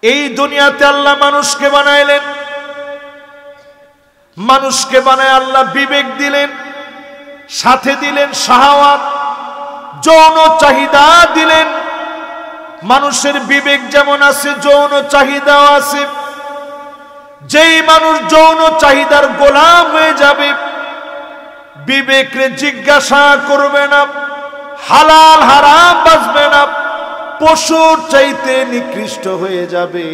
এই দুনিয়াতে আল্লাহ মানুষকে বানাইলেন, মানুষকে বানায় আল্লাহ বিবেক দিলেন, সাথে দিলেন শাহাওয়াত, যৌন চাহিদা দিলেন। মানুষের বিবেক যেমন আছে, যৌন চাহিদাও আছে। যেই মানুষ যৌন চাহিদার গোলাম হয়ে যাবে, বিবেকরে জিজ্ঞাসা করবে না, হালাল হারাম বাঁচবে না, পশুর চাইতে নিকৃষ্ট হয়ে যাবে।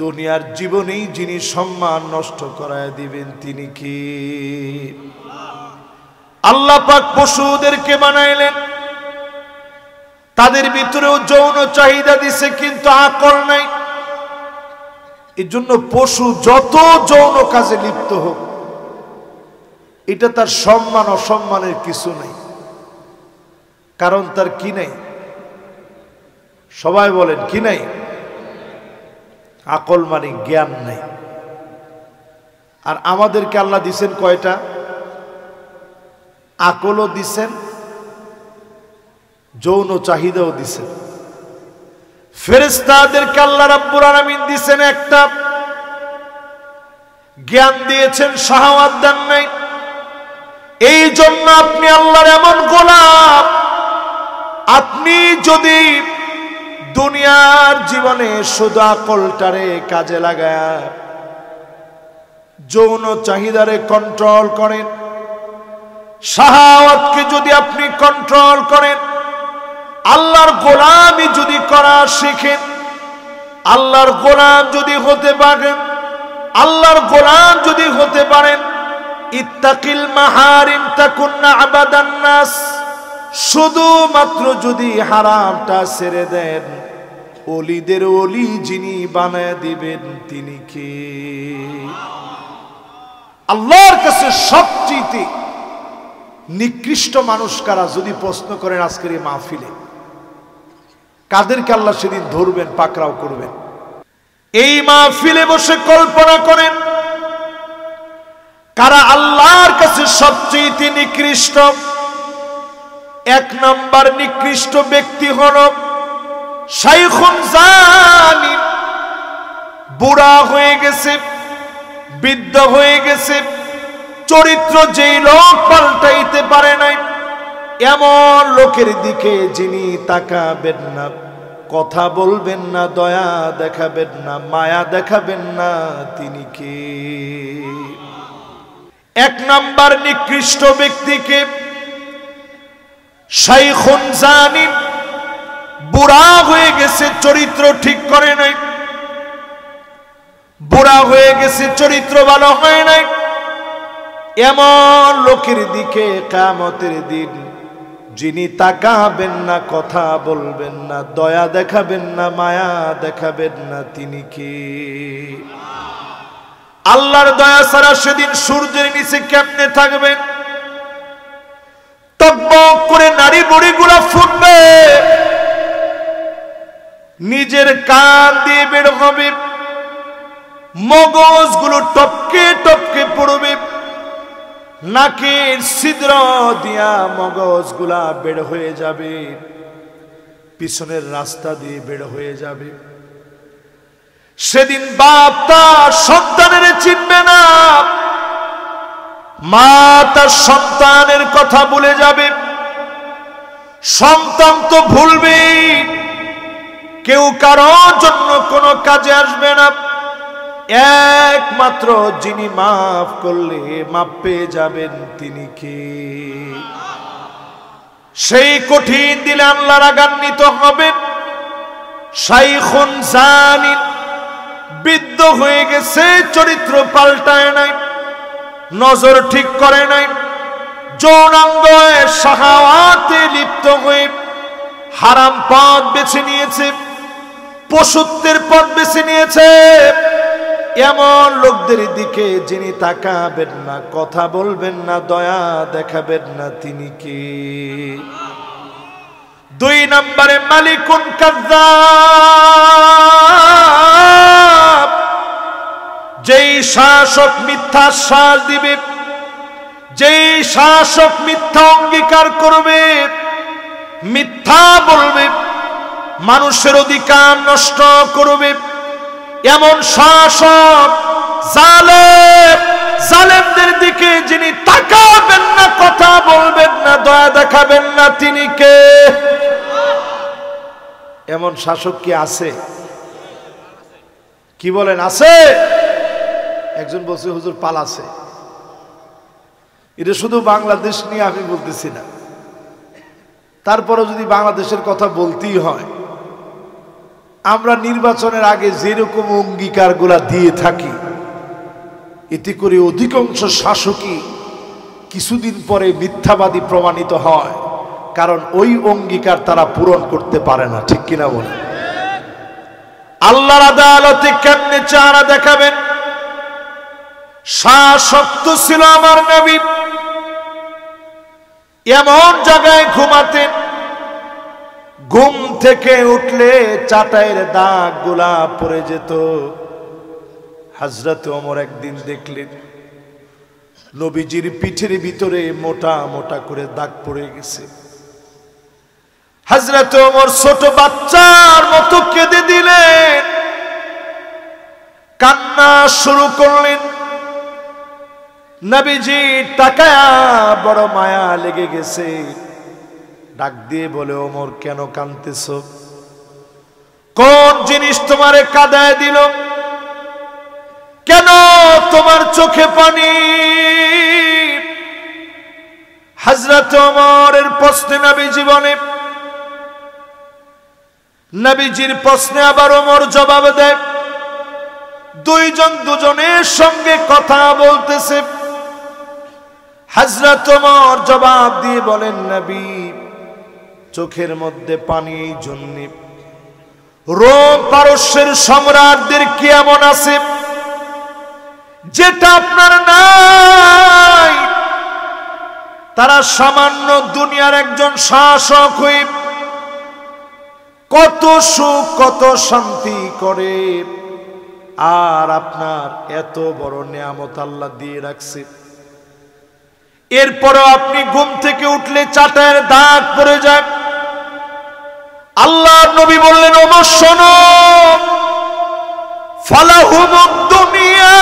দুনিয়ার জীবনেই যিনি সম্মান নষ্ট করায় দিবেন তিনি কি? আল্লাহ পাক পশুদেরকে বানাইলেন, তাদের ভিতরেও যৌন চাহিদা দিছে, কিন্তু আকল নাই। এই জন্য পশু যত যৌন কাজে লিপ্ত হোক, এটা তার সম্মান অসম্মানের কিছু নাই। কারণ তার কি নাই? সবাই বলেন কি নাই? আকল মানে জ্ঞান নাই। আর আমাদেরকে আল্লাহ দিছেন কয়টা? আকলও দিছেন, যৌন চাহিদাও দিছেন। ফেরেশতাদেরকে আল্লাহ রাব্বুল আলামিন দিছেন একটা, জ্ঞান দিয়েছেন, শাহাওয়াত দেন নাই। এই জন্য আপনি আল্লাহর এমন গোলাম, আপনি যদি দুনিয়ার জীবনে শুধু আকলটারে কাজে লাগায় যৌন চাহিদারে কন্ট্রোল করেন, শাহাওয়াতকে যদি আপনি কন্ট্রোল করেন, আল্লাহর গোলামি যদি করা শিখেন, আল্লাহর গোলাম যদি হতে পারেন, আল্লাহর গোলাম যদি হতে পারেন, ইত্তাকিল মাহারিম তাকুন্না আবাদান নাস, শুধুমাত্র যদি হারামটা ছেড়ে দেন, ওলিদের ওলি যিনি বানায় দিবেন তিনি কে? আল্লাহর কাছে সবচেয়ে নিকৃষ্ট মানুষ কারা যদি প্রশ্ন করেন আজকের এই মাহফিলে, কাদেরকে আল্লাহ সেদিন ধরবেন, পাকড়াও করবেন? এই মাহফিলে বসে কল্পনা করেন কারা আল্লাহর কাছে সবচেয়ে নিকৃষ্ট। এক নাম্বার নিকৃষ্ট ব্যক্তি হল শাইখুন জানি, বুড়া হয়ে গেছে, বৃদ্ধ হয়ে গেছে, চরিত্র যেই লোক পাল্টাইতে পারে নাই, এমন লোকের দিকে যিনি তাকাবেন না, কথা বলবেন না, দয়া দেখাবেন না, মায়া দেখাবেন না, তিনি কে? এক নাম্বার নিকৃষ্ট ব্যক্তিকে শাইখুন জানি, বুড়া হয়ে গেছে, চরিত্র ঠিক করে নাই, বুড়া হয়ে গেছে, চরিত্র ভালো হয় নাই, এমন লোকের দিকে কিয়ামতের দিন যিনি তাকাবেন না, কথা বলবেন না, দয়া দেখাবেন না, মায়া দেখাবেন না, তিনি কে? আল্লাহর দয়া ছাড়া সেদিন সূর্যের নিচে কেমনে থাকবেন? টকবক করে নারী বুড়িগুলা ফুটবে, নিজের কান দিয়ে বের হবে, মগজগুলো টপকে টপকে পড়বে, নাকের ছিদ্র দিয়া মগজগুলা বের হয়ে যাবে, পিছনের রাস্তা দিয়ে বের হয়ে যাবে। সেদিন বাপ তার সন্তানের চিনবে না, মা তার সন্তানের কথা ভুলে যাবে, সন্তান তো ভুলবেই, কেউ কারোর জন্য কোনো কাজে আসবে না। একমাত্র যিনি মাফ করলে মাফ পেয়ে যাবেন তিনি কে? সেই কঠিন দিলে আল্লাহ রাগান্বিত হবেন। শাইখুন জানি, বৃদ্ধ হয়ে গেছে, চরিত্র পাল্টায় নাই, নজর ঠিক করে নাই, যৌনাঙ্গ শাহাওয়াতে লিপ্ত হয়ে হারাম পথ বেছে নিয়েছে, পশুত্বের পথ বেছে নিয়েছে, এমন লোকদের দিকে যিনি তাকাবেন না, কথা বলবেন না, দয়া দেখাবেন না, তিনি কে? দুই নম্বরে মালিকুন কাযযাব, যেই শাসক মিথ্যা শ্বাস দিবে, যেই শাসক মিথ্যা অঙ্গীকার করবে, মিথ্যা বলবে, মানুষের অধিকার নষ্ট করবে, এমন শাসক জালেম, জালেমদের দিকে যিনি তাকাবেন না, কথা বলবেন না, দয়া দেখাবেন না, তিনি কে? এমন শাসক কি আছে? কি বলেন, আছে? একজন বলছে হুজুর পালাছে। এটা শুধু বাংলাদেশ নিয়ে আমি বলতেছি না, তারপরে যদি বাংলাদেশের কথা বলতেই হয়, আমরা নির্বাচনের আগে যেরকম অঙ্গীকারগুলা দিয়ে থাকি, এতে করে অধিকাংশ শাসকই কিছুদিন পরে মিথ্যাবাদী প্রমাণিত হয়, কারণ ওই অঙ্গীকার তারা পূরণ করতে পারে না। ঠিক কিনা বলে? আল্লাহর আদালতে কেমনে চেহারা দেখাবেন? শাসক তো ছিল আমার নবী, এমন জায়গায় ঘুমাতেন, ঘুম থেকে উঠলে চাটাইয়ের দাগ গুলা পড়ে যেত। হযরত ওমর একদিন দেখলেন নবীজির পিঠের ভিতরে মোটা মোটা করে দাগ পড়ে গেছে। হযরত ওমর ছোট বাচ্চার মতো কেঁদে দিলেন, কান্না শুরু করলেন। নবীজি তাকায়া বড় মায়া লেগে গেছে, ডাক দিয়ে বলে, ওমর কেন কাঁদতেছ? কোন জিনিস তোমারে কাঁদায় দিল? কেন তোমার চোখে পানি? হযরত ওমরের প্রশ্নে নবীজি বলে, নবীজির প্রশ্নে আবার ওমর জবাব দেয়। দুইজন দুজনের সঙ্গে কথা বলতেছে। হযরত ওমর জবাব দিয়ে বলেন, নবী চোখের মধ্যে পানি এই জন্য, রোম পারস্যের সম্রাটদের কি এমন আছে যেটা আপনার নাই? তারা সামান্য দুনিয়ার একজন শাসক হয়ে কত সুখ কত শান্তি করে, আর আপনার এত বড় নিয়ামত আল্লাহ দিয়ে রাখছে, এরপরও আপনি ঘুম থেকে উঠলে চাটায়ের দাগ পড়ে যায়। আল্লাহর নবী বললেন, ওমর শোনো, ফালাহুমুদ দুনিয়া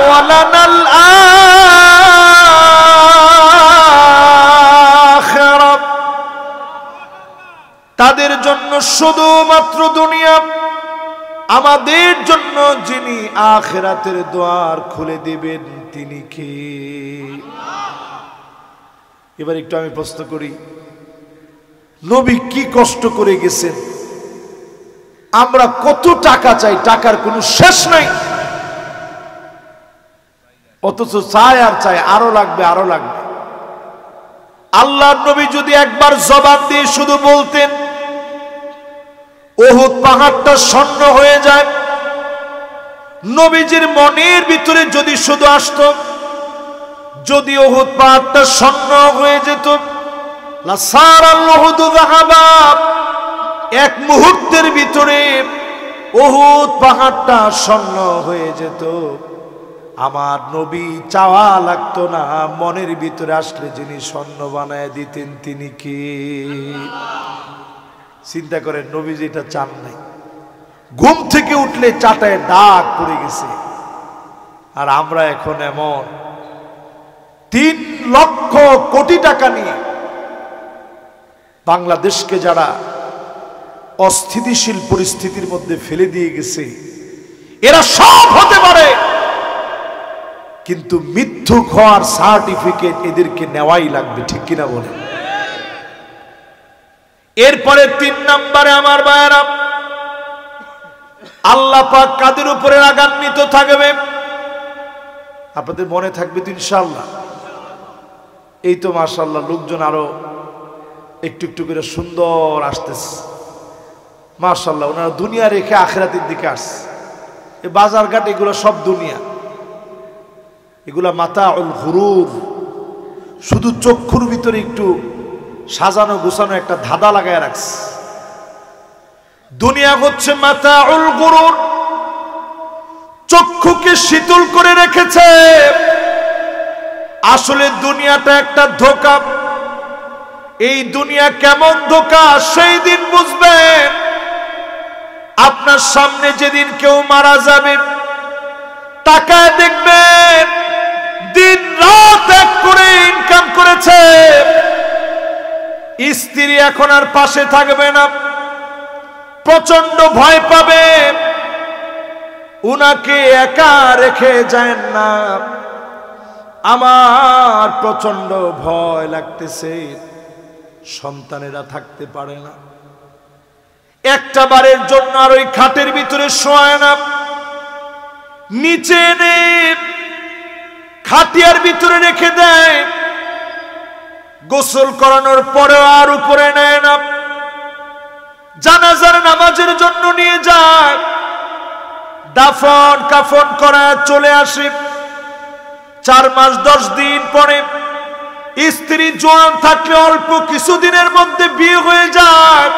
ওয়ালানাল আখিরাহ, তাদের জন্য শুধুমাত্র দুনিয়া, আমাদের জন্য যিনি আখিরাতের দ্বার খুলে দিবেন তিনি কে? এবার একটু আমি প্রশ্ন করি, নবী কি কষ্ট করে গেছেন, আমরা কত টাকা চাই, টাকার কোনো শেষ নাই, অথচ চাই আর চাই, আরো লাগবে আরো লাগবে। আল্লাহর নবী যদি একবার জবান দিয়ে শুধু বলতেন, উহুদ পাহাড়টা স্বর্ণ হয়ে যায়, নবীজির মনের ভিতরে যদি শুধু আসতো, যদি উহুদ পাহাড়টা স্বর্ণ হয়ে যেত, লাসারাল উহুদু যাহাবা, এক মুহূর্তের ভিতরে উহুদ পাহাড়টা স্বর্ণ হয়ে যেত। আমার নবী চাওয়া লাগতো না, মনের ভিতরে আসলে যিনি স্বর্ণ বানায় দিতেন তিনি কে? চিন্তা করেন, নবী যেটা চান নাই, ঘুম থেকে উঠলে চাটায় দাগ পড়ে গেছে, আর আমরা এখন এমন 3 লক্ষ কোটি টাকা নিয়ে বাংলাদেশকে যারা অস্থিতিশীল পরিস্থিতির মধ্যে ফেলে দিয়ে গেছে, এরা সব হতে পারে, কিন্তু মিথ্যুক হওয়ার সার্টিফিকেট এদেরকে নেওয়াই লাগবে। ঠিক কিনা বলেন? এরপরে 3 নম্বরে আমার ভাইয়েরা, আল্লাহ পাক কাদের উপরে রাগান্বিত থাকবে? আপনাদের মনে থাকবে তো ইনশাআল্লাহ? এই তো মাশাআল্লাহ, লোকজন আরো একটু একটু করে সুন্দর আসতেছে, মাশাআল্লাহ। ওনারা দুনিয়া রেখে আখিরাতের দিকে আসছে। এই বাজার ঘাট এগুলো সব দুনিয়া, এগুলা মাতাউল গুরুর, শুধু চক্ষুর ভিতরে একটু সাজানো গোছানো একটা ধাঁধা লাগায় রাখছে। দুনিয়া হচ্ছে মাতাউল গুরুর, চক্ষুকে শীতল করে রেখেছে। আসলে দুনিয়াটা একটা ধোঁকা। এই দুনিয়া কেমন ধোঁকা সেই দিন বুঝবেন আপনার সামনে যেদিন কেউ মারা যাবে তাকায় দেখবেন দিন রাত এক করে ইনকাম করেছে, স্ত্রী এখন আর পাশে থাকবে না, প্রচন্ড ভয় পাবে, উনাকে একা রেখে যায় না। আমার প্রচন্ড ভয় লাগতেছে, সন্তানেরা থাকতে পারে না, একটা বারের জন্য আর ওই খাটের ভিতরে শোয় না, নিচে এনে খাটিয়ার ভিতরে রেখে দেয়, গোসল করানোর পরেও আর উপরে নেয় না, জানাজার নামাজের জন্য নিয়ে যায়, দাফন কাফন করা চলে আসে। 4 মাস 10 দিন পরে স্ত্রী জোয়ান থাকলে অল্প কিছুদিনের মধ্যে বিয়ে হয়ে যায়,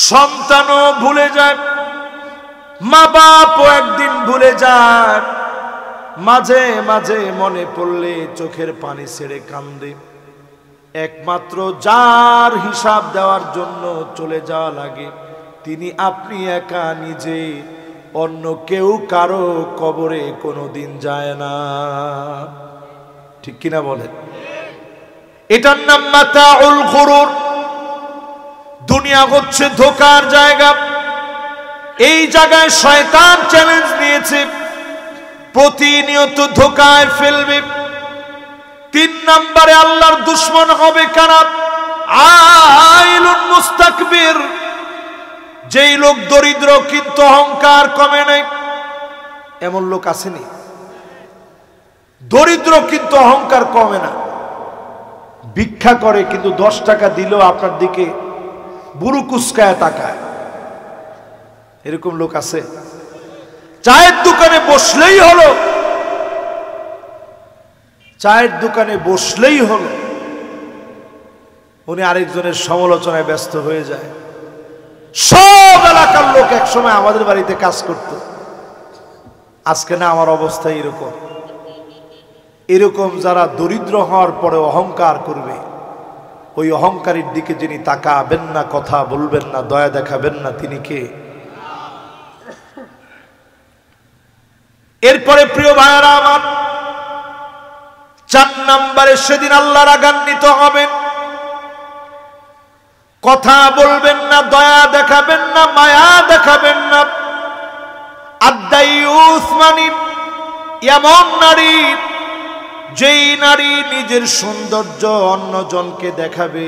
সন্তানও ভুলে যায়, মা বাপও একদিন ভুলে যায়, মাঝে মাঝে মনে পড়লে চোখের পানি ছেড়ে কান্দে। একমাত্র যার হিসাব দেওয়ার জন্য চলে যাওয়া লাগে তিনি আপনি একা নিজে, অন্য কেউ কারো কবরে কোনোদিন যায় না। ঠিক কিনা বলেন? এটার নাম মাতাউল গুরুর। দুনিয়া হচ্ছে ধোঁকার জায়গা। এই জায়গায় শয়তান চ্যালেঞ্জ নিয়েছে, প্রতিনিয়ত ধোঁকায় ফেলবে। 3 নম্বরে আল্লাহর দুশমন হবে কারা? আইলুন মুস্তাকবির। যেই লোক দরিদ্র কিন্তু অহংকার কমে নাই, এমন লোক আসেনি? দরিদ্র কিন্তু অহংকার কমে না, ভিক্ষা করে কিন্তু 10 টাকা দিলেও আপনার দিকে বুড়ো কুচকায় তাকায়, এরকম লোক আছে? চায়ের দোকানে বসলেই হলো, চায়ের দোকানে বসলেই হলো উনি আরেকজনের সমালোচনায় ব্যস্ত হয়ে যায়। সব এলাকার লোক একসময় আমাদের বাড়িতে কাজ করত, আজকে না আমার অবস্থা এরকম। এরকম যারা দরিদ্র হওয়ার পরে অহংকার করবে, ওই অহংকারীর দিকে যিনি তাকাবেন না, কথা বলবেন না, দয়া দেখাবেন না, তিনি কে? এরপরে প্রিয় ভাইয়েরা আমার, 4 নম্বরে সেদিন আল্লাহ রাগান্বিত হবেন। কথা বলবেন না, দয়া দেখাবেন না, মায়া দেখাবেন না। আদ-দাইয়ুস মানে এমন নারী, যেই নারী নিজের সৌন্দর্য অন্যজনকে দেখাবে,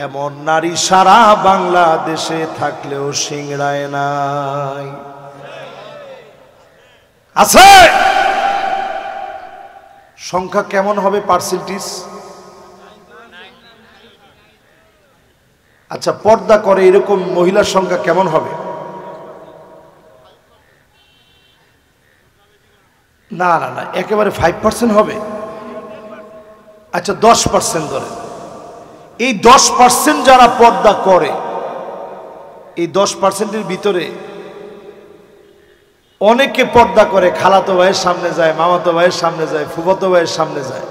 এমন নারী সারা বাংলাদেশে থাকলেও সিংড়ায় নাই। আছে? সংখ্যা কেমন হবে? পার্সেন্টেজ? আচ্ছা, পর্দা করে এরকম মহিলার সংখ্যা কেমন হবে? না না না, একেবারে 5% হবে। আচ্ছা 10% ধরে। এই 10% যারা পর্দা করে, এই 10%-এর ভিতরে অনেকে পর্দা করে, খালাতো ভাইয়ের সামনে যায়, মামাতো ভাইয়ের সামনে যায়, ফুফাতো ভাইয়ের সামনে যায়,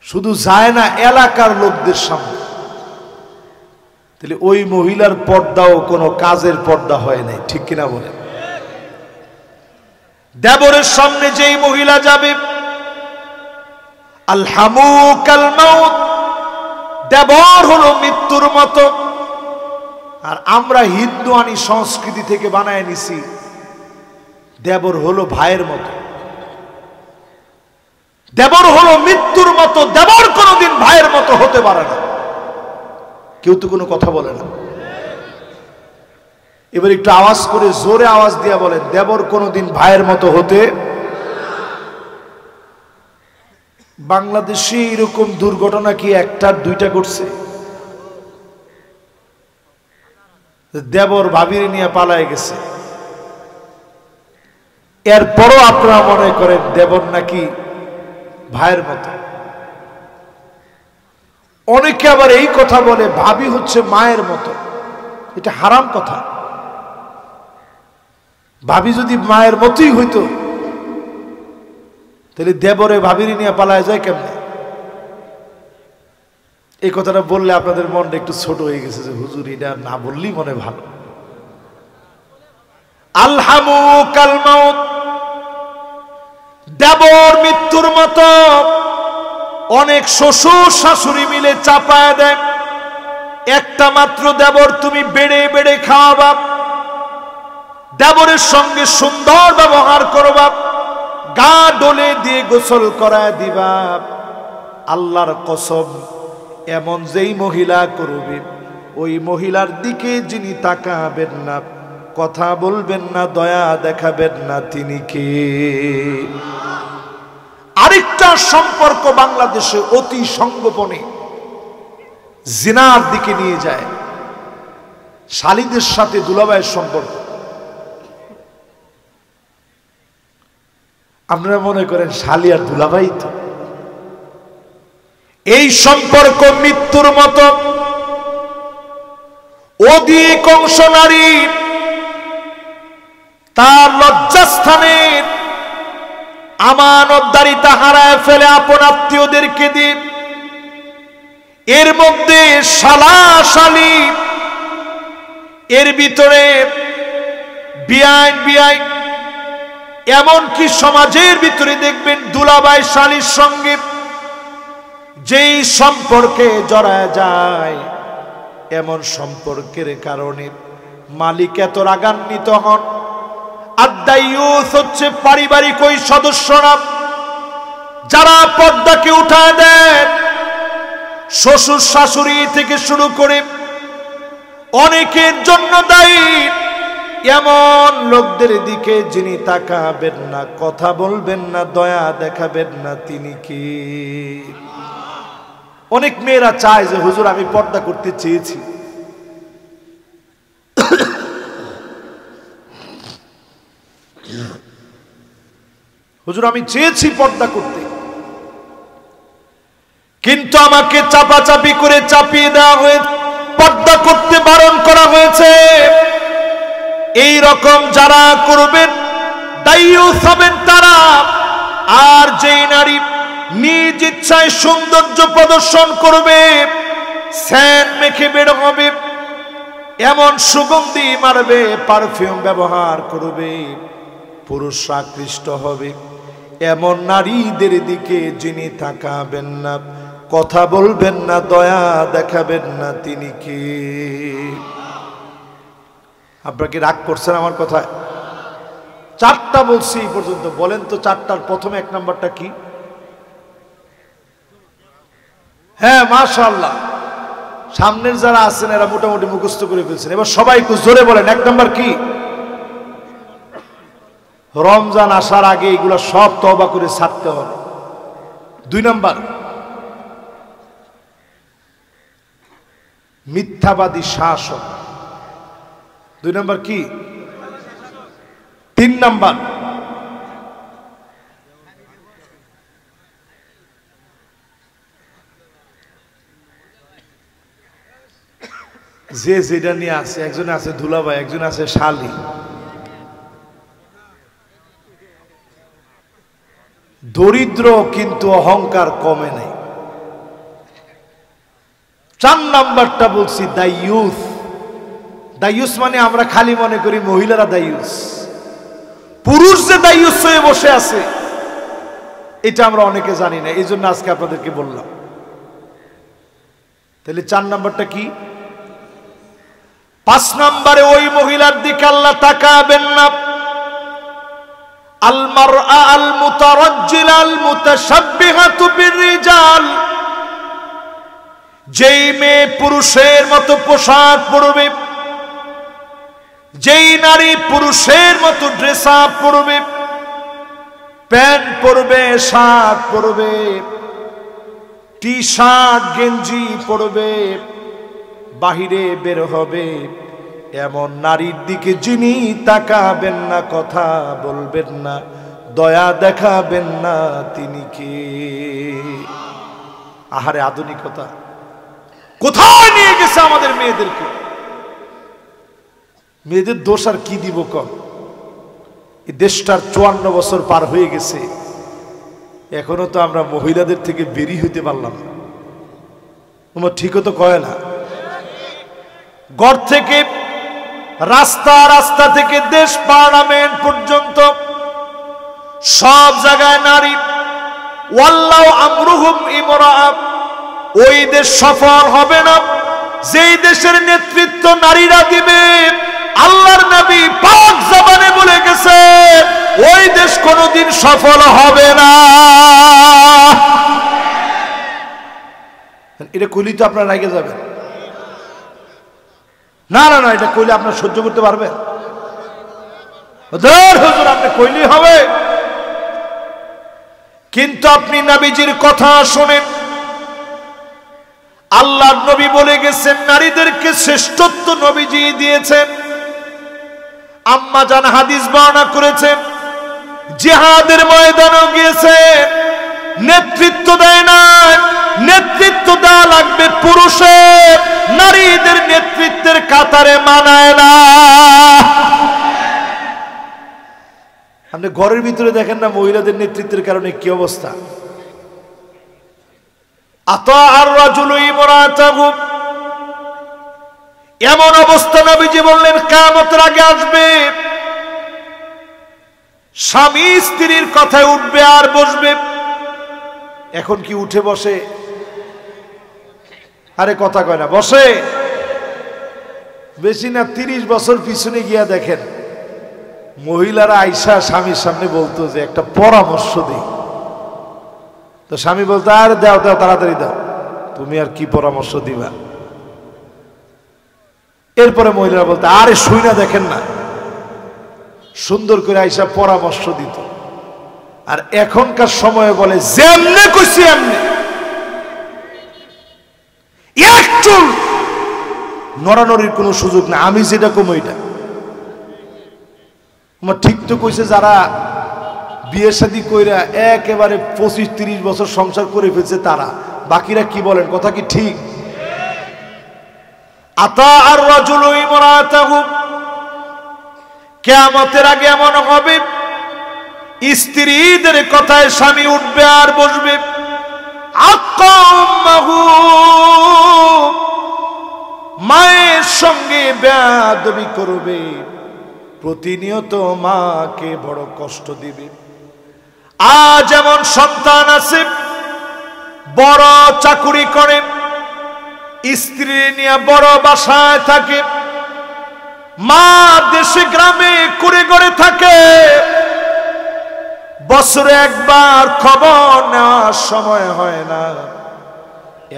শুধু যায় না এলাকার লোকদের সামনে। তাহলে ওই মহিলার পর্দাও কোনো কাজের পর্দা হয় নাই। ঠিক কিনা বলে? দেবরের সামনে যেই মহিলা যাবে, আলহামুকাল মাউত, দেবর হলো মৃত্যুর মতো। আর আমরা হিন্দুয়ানি সংস্কৃতি থেকে বানায় নিছি, দেবর হলো ভাইয়ের মতো, দেবর হলো মৃত্যুর মতো। দেবর কোনোদিন ভাইয়ের মতো হতে পারে না। কেউ তো কোনো কথা বলে না। এবার একটু আওয়াজ করে, জোরে আওয়াজ দিয়ে বলেন, দেবর কোনোদিন ভাইয়ের মতো হতে। বাংলাদেশে এরকম দুর্ঘটনা কি 1টা 2টা ঘটছে? দেবর ভাবির নিয়ে পালায় গেছে, এরপরও আপনারা মনে করেন দেবর নাকি ভাইয়ের মতো। অনেকে আবার এই কথা বলে ভাবি হচ্ছে মায়ের মতো। এটা হারাম কথা। ভাবি যদি মায়ের মতোই হইতো, তাহলে দেবরে ভাবির নিয়ে পালায় যায় কেমনে? এই কথাটা বললে আপনাদের মনটা একটু ছোট হয়ে গেছে যে হুজুর এটা না বললেই মনে ভালো। আলহামু কাল মাউত, দেবর মৃত্যুর মতো। অনেক শ্বশুর শাশুড়ি মিলে চাপায় দেয়, একটা মাত্র দেবর তুমি বেড়ে বেড়ে খাওয়াবা, দেবরের সঙ্গে সুন্দর ব্যবহার করবা, গা ডলে দিয়ে গোসল করায় দিবা। আল্লাহর কসম, এমন যেই মহিলা করবে, ওই মহিলার দিকে যিনি তাকাবেন না, কথা বলবেন না, দয়া দেখাবেন না, তিনি কে? আরেকটা সম্পর্ক বাংলাদেশে অতি সংগোপনে জিনার দিকে নিয়ে যায়, শালীদের সাথে দুলাভাইয়ের সম্পর্ক। আপনারা মনে করেন শালী আর দুলাভাই তো? এই সম্পর্ক মৃত্যুর মতো। অধিকাংশ নারী তার লজ্জাস্থানের আমানতদারিতা হারায় ফেলে আপন আত্মীয়দেরকে দিয়ে। এর মধ্যে শালা শালী, এর ভিতরে বিআইন, এমনকি সমাজের ভিতরে দেখবেন দুলাভাই শালীর সঙ্গে যেই সম্পর্কে জড়ায় যায়, এমন সম্পর্কের কারণে মালিক এত রাগান্বিত হন। আদায়ুস হচ্ছে পারিবারিক ওই সদস্যরা যারা পর্দাকে উঠায় দেন, শ্বশুর শাশুড়ি থেকে শুরু করে অনেকের জন্য দায়ী এমন লোকদের দিকে যিনি তাকাবেন না, কথা বলবেন না, দয়া দেখাবেন না, তিনি কি? অনেক মেয়েরা চায় যে হুজুর আমি পর্দা করতে চেয়েছি, হুজুর আমি চেয়েছি পর্দা করতে, কিন্তু আমাকে চাপাচাপি করে চাপিয়ে দেওয়া হয়েছে, পর্দা করতে বারণ করা হয়েছে। এই রকম যারা করবেন দায়ুস হবেন তারা। আর যেই নারী নিজ ইচ্ছায় সৌন্দর্য প্রদর্শন করবে, স্যান মেখে বের হবে, এমন সুগন্ধি মারবে, পারফিউম ব্যবহার করবে, পুরুষ আকৃষ্ট হবে, এমন নারীদের দিকে যিনি তাকাবেন না, কথা বলবেন না, দয়া দেখাবেন না, তিনি কি? আপনারা কি রাগ করছেন আমার কথায়? চারটা বলছি এই পর্যন্ত, বলেন তো চারটার প্রথমে এক নাম্বারটা কি? হ্যাঁ মাশাআল্লাহ, সামনের যারা আছেন এরা মোটামুটি মুখস্থ করে ফেলছেন। এবার সবাই একটু জোরে বলেন, এক নাম্বার কি? রমজান আসার আগে এগুলো সব তওবা করে ছাড়তে হবে। 2 নাম্বার, মিথ্যাবাদী শাসক। 2 নাম্বার কি? 3 নাম্বার, যে যেটা নিয়ে আছে, একজনে আছে দুলাভাই, একজনে আছে শালী। দরিদ্র কিন্তু অহংকার কমে নাই। 4 নাম্বারটা বলছি দায়ুস। দায়ুস মানে আমরা খালি মনে করি মহিলারা দায়ুস, পুরুষ যে দায়ুস হয়ে বসে আছে এটা আমরা অনেকে জানি না, এই জন্য আজকে আপনাদেরকে বললাম। তাহলে 4 নাম্বারটা কি? 5 নাম্বারে ওই মহিলার দিকে আল্লাহ তাকাবেন না। আল মারআ আল মুতারাজ্জিলা আল মুতাশাব্বিহাতু বিররিজাল, যেই মেয়ে পুরুষের মতো পোশাক পরবে, যেই নারী পুরুষের মতো ড্রেস আপ পরবে, প্যান্ট পরবে, শার্ট পরবে, টি শার্ট গেঞ্জি পরবে, বাহিরে বের হবে, এমন নারীর দিকে যিনি তাকাবেন না, কথা বলবেন না, দয়া দেখাবেন না, তিনি কি? আহারে আধুনিকতা কোথায় নিয়ে গেছে আমাদের মেয়েদেরকে। মেয়েদের দোষ আর কি দিব কম? এই দেশটার 54 বছর পার হয়ে গেছে, এখনো তো আমরা মহিলাদের থেকে বেরিয়ে হইতে পারলাম না। তোমার ঠিকও তো কয় না। ঘর থেকে রাস্তা, রাস্তা থেকে দেশ পার্লামেন্ট পর্যন্ত সব জায়গায় নারী। ওয়াল্লাহু আমরুহুম ইমরাআ। ওই দেশ সফল হবে না যেই দেশের নেতৃত্ব নারীরা দিবে। আল্লাহর নবী পাক জবানে বলে গেছে ওই দেশ কোনোদিন সফল হবে না। এটা কইলে তো আপনারা রেগে যাবেন। না না না, এটা কইলে আপনারা সহ্য করতে পারবেন? হুজুর আপনি কইলেই হবে। কিন্তু আপনি নবীজির কথা শোনেন। আল্লাহর নবী বলে গেছেন নারীদেরকে শ্রেষ্ঠত্ব নবীজি দিয়েছেন। আম্মা জান হাদিস বর্ণনা করেছেন, জিহাদের ময়দানে গিয়েছেন, নেতৃত্ব দেয় না, নেতৃত্ব দেওয়া লাগবে পুরুষের, নারীদের নেতৃত্বের কাতারে মানায় না। আপনি ঘরের ভিতরে দেখেন না মহিলাদের নেতৃত্বের কারণে কি অবস্থা। আতাআর রাজুলু ইমরাতাহু, এমন অবস্থা নবীজি বললেন কিয়ামতের আগে আসবে, স্বামী স্ত্রীর কথায় উঠবে আর বসবে। এখন কি উঠে বসে? আরে কথা কয় না, বসে। বেশি না 30 বছর পিছনে গিয়া দেখেন মহিলারা আইসা স্বামীর সামনে বলতো যে একটা পরামর্শ দিই, তো স্বামী বলতো আর দাও দাও তাড়াতাড়ি দাও, তুমি আর কি পরামর্শ দিবা। এরপরে মহিলারা বলতো আরে শুই না দেখেন না, সুন্দর করে আইসা পরামর্শ দিত। আর এখনকার সময়ে বলে যেমনে কইছি এমনি, একটু নড়ানড়ির কোনো সুযোগ না, আমি যেটা কম ওইটা। আমার ঠিক তো কইছে, যারা বিয়ে শাদী কইরা একেবারে 25-30 বছর সংসার করে ফেলছে তারা, বাকিরা কি বলেন? কথা কি ঠিক? আতাআর রাজুলু ইমরাতাহু, কিয়ামতের আগে এমন হবে স্ত্রীদের কথায় স্বামী উঠবে আর বসবে। আক্কামাহু, মায়ের সঙ্গে বেয়াদবি করবে, প্রতিনিয়ত মাকে বড় কষ্ট দিবে। আজ এমন সন্তান আছে বড় চাকুরি করে, স্ত্রী নিয়ে বড় বাসায় থাকে, মা দেশে গ্রামে কুড়ে গড়ে থাকে, বছরে একবার খবর নেওয়ার সময় হয় না।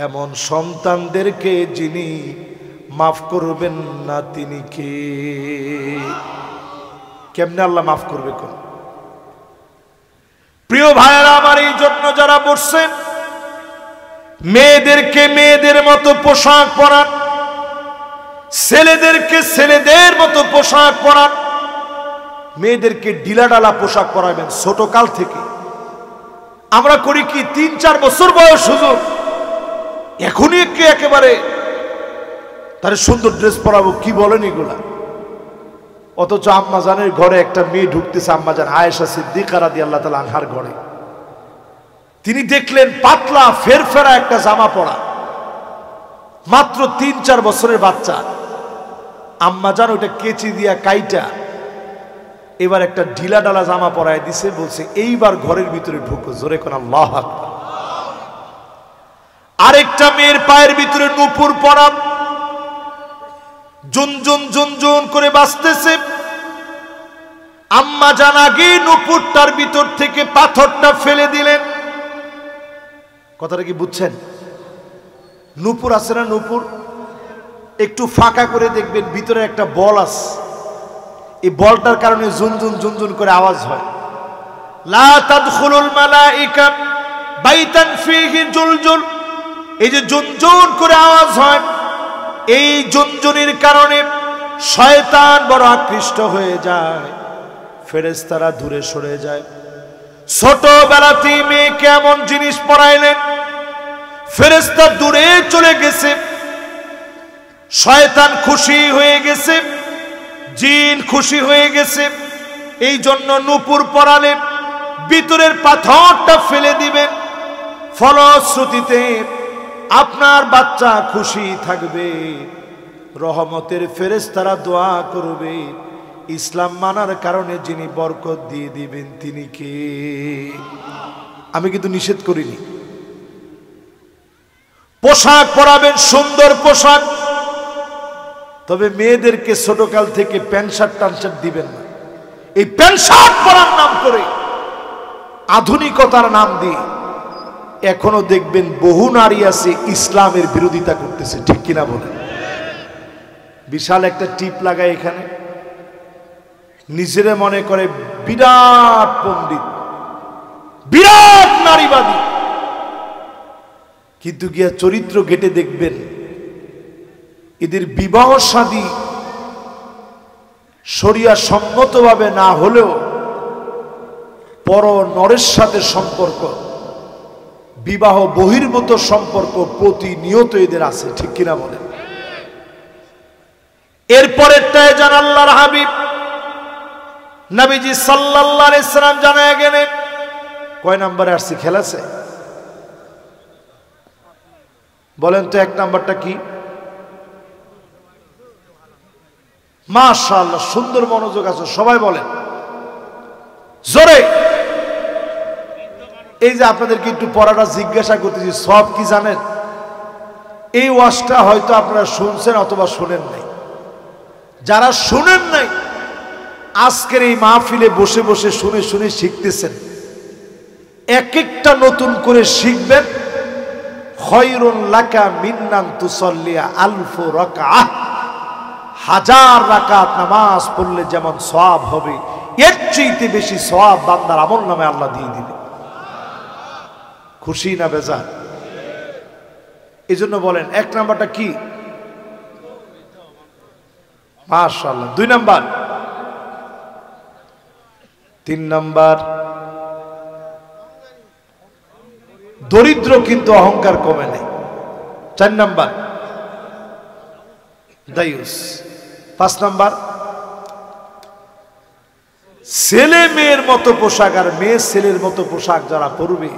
এমন সন্তানদেরকে যিনি মাফ করবেন না তিনি কে? কেমনে আল্লাহ মাফ করবে কোন? প্রিয় ভাইয়েরা আমার, এই জন্য যারা বসছেন মেয়েদেরকে মেয়েদের মতো পোশাক পরান, ছেলেদেরকে ছেলেদের মতো পোশাক পরান, মেয়েদেরকে ঢিলাঢালা পোশাক পরাবেন ছোট কাল থেকে। আমরা করি কি 3-4 বছর বয়স হুজুর, এখনই একেবারে তার সুন্দর ড্রেস পরাবো, কি বলেন এগুলা? অথচ আম্মাজানের ঘরে একটা মেয়ে ঢুকতেছে, আম্মাজান আয়েশা সিদ্দিকা রাদিয়াল্লাহু তাআলা আনহার ঘরে। তিনি দেখলেন পাতলা ফেরফেরা একটা জামা পরা, মাত্র 3-4 বছরের বাচ্চা। আম্মাজান ওটা কেচি দিয়া কাইটা এবার একটা ঢিলা ডালা জামা পরায় দিছে, বলছে এইবার ঘরের ভিতরে ঢুকো, জোরে কোন আল্লাহু আকবার। আরেকটা মেয়ের পায়ের ভিতরে নূপুর পরা, জুনজুন জুনজুন করে বাজতেছে। আম্মাজান আগে নূপুরটার ভিতর থেকে পাথরটা ফেলে দিলেন। কথাটা কি বুঝছেন? নূপুর আছে না, নূপুর একটু ফাঁকা করে দেখবেন ভিতরে একটা বল আছে, এই বলটার কারণে জুনজুন জুনজুন করে আওয়াজ হয়। লা তাদখুলুল মালাইকা বাইতান ফীহি জুলজুল, এই যে জুনজুন করে আওয়াজ হয়, এই জুনজুনির কারণে শয়তান বড় আকৃষ্ট হয়ে যায়, ফেরেশতারা দূরে সরে যায়। ছোটবেলাতেই মেয়েকে এমন জিনিস পরাইলেন, ফেরেশতা দূরে চলে গেছে, শয়তান খুশি হয়ে গেছে, জিন খুশি হয়ে গেছে। এই জন্য নূপুর পরালে ভিতরের পাথরটা ফেলে দিবেন, ফলশ্রুতিতে আপনার বাচ্চা খুশি থাকবে, রহমতের ফেরেশতারা দোয়া করবে, ইসলাম মানার কারণে যিনি বরকত দিয়ে দিবেন তিনি কে? আমি কিন্তু নিষেধ করিনি। পোশাক পরাবেন, সুন্দর পোশাক, তবে মেয়েদেরকে ছোটকাল থেকে প্যান্ট শার্ট টানশার্ট দিবেন না। এই প্যান্ট শার্ট পরার নাম করে, আধুনিকতার নাম দিয়ে এখনো দেখবেন বহু নারী আছে ইসলামের বিরোধিতা করতেছে, ঠিক কিনা বলেন? বিশাল একটা টিপ লাগায় এখানে, নিজেরে মনে করে বিরাট পণ্ডিত, বিরাট নারীবাদী, কিন্তু গিয়া চরিত্র ঘেটে দেখবেন এদের বিবাহ শাদী শরিয়া সম্মতভাবে না হলেও পর নরের সাথে সম্পর্ক, বিবাহ বহির্ভূত সম্পর্ক প্রতিনিয়ত এদের আছে, ঠিক কিনা বলেন? এরপরেরটায় জান আল্লাহর হাবিব নবীজি সাল্লাল্লাহু আলাইহি সাল্লাম জানায় গেলেন। কয় নম্বরে আসছে? খেলাছে বলেন তো, এক নাম্বারটা কি? মাশাআল্লাহ, সুন্দর মনোযোগ আছে, সবাই বলেন জোরে। এই যে আপনাদেরকে একটু পড়াটা জিজ্ঞাসা করতেছি, সব কি জানেন? এই ওয়াজটা হয়তো আপনারা শুনছেন অথবা শুনেন নাই। যারা শুনেন নাই, আজকের এই মাহফিলে বসে বসে শুনে শুনে শিখতেছেন, এক একটা নতুন করে শিখবেন। খয়রুন লাকা মিন্নান তুসাল্লিয়া আলফু রাকাআহ, 1000 রাকাত নামাজ পড়লে যেমন সওয়াব হবে, এর চেয়ে বেশি সওয়াব বান্দার আমল নামে আল্লাহ দিয়ে দিবে। খুশি না বেজার? এই জন্য বলেন, এক নাম্বারটা কি? মাশাআল্লাহ। 2 নাম্বার, 3 নাম্বার, দরিদ্র কিন্তু অহংকার কমে নেই। 4 নাম্বার, দায়ুস। 5 নাম্বার, ছেলে মেয়ের মতো পোশাক আর মেয়ে ছেলের মতো পোশাক যারা পরবে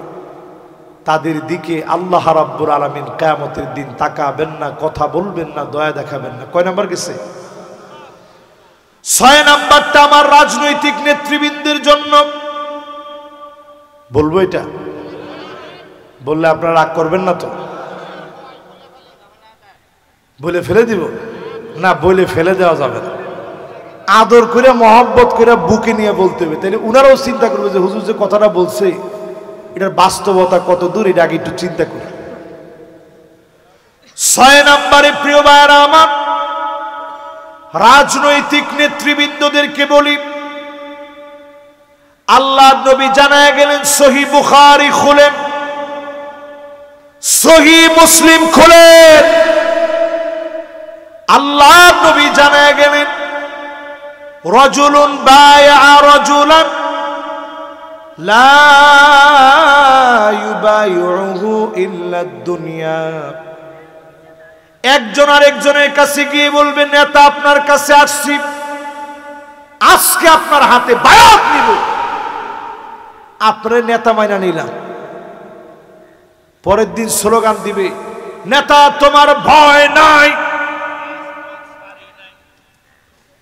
তাদের দিকে আল্লাহ রাব্বুল আলামিন কিয়ামতের দিন তাকাবেন না, কথা বলবেন না, দয়া দেখাবেন না। কয় নাম্বার গেছে? 6 নাম্বারটা আমার রাজনৈতিক নেতৃবৃন্দের জন্য বলবো। এটা বললে আপনারা রাগ করবেন না তো? বলে ফেলে দিব না? বলে ফেলে দেওয়া যাবে না, আদর করে মহব্বত করে বুকে নিয়ে বলতে হবে। তাহলে উনারাও চিন্তা করবে যে হুজুর যে কথাটা বলছে এটার বাস্তবতা কত দূর, এটা আগে একটু চিন্তা করি। 6 নম্বরে প্রিয় ভাইরা আমার, রাজনৈতিক নেতৃবৃন্দদেরকে বলি, আল্লাহ নবী জানায় গেলেন, সহিহ বুখারী খুলেন, সহিহ মুসলিম খুলেন, আল্লাহ নবী জানায় গেলেন, রাজুলুন বায়আ রাজুলান লা ইউবাইউহু ইল্লা দুনিয়া। একজন আরেকজনের কাছে গিয়ে বলবে, নেতা আপনার কাছে আসছি, আজকে আপনার হাতে বায়াত নিব, আপনার নেতা মাইনা নিলাম। পরের দিন স্লোগান দিবে, নেতা তোমার ভয় নাই।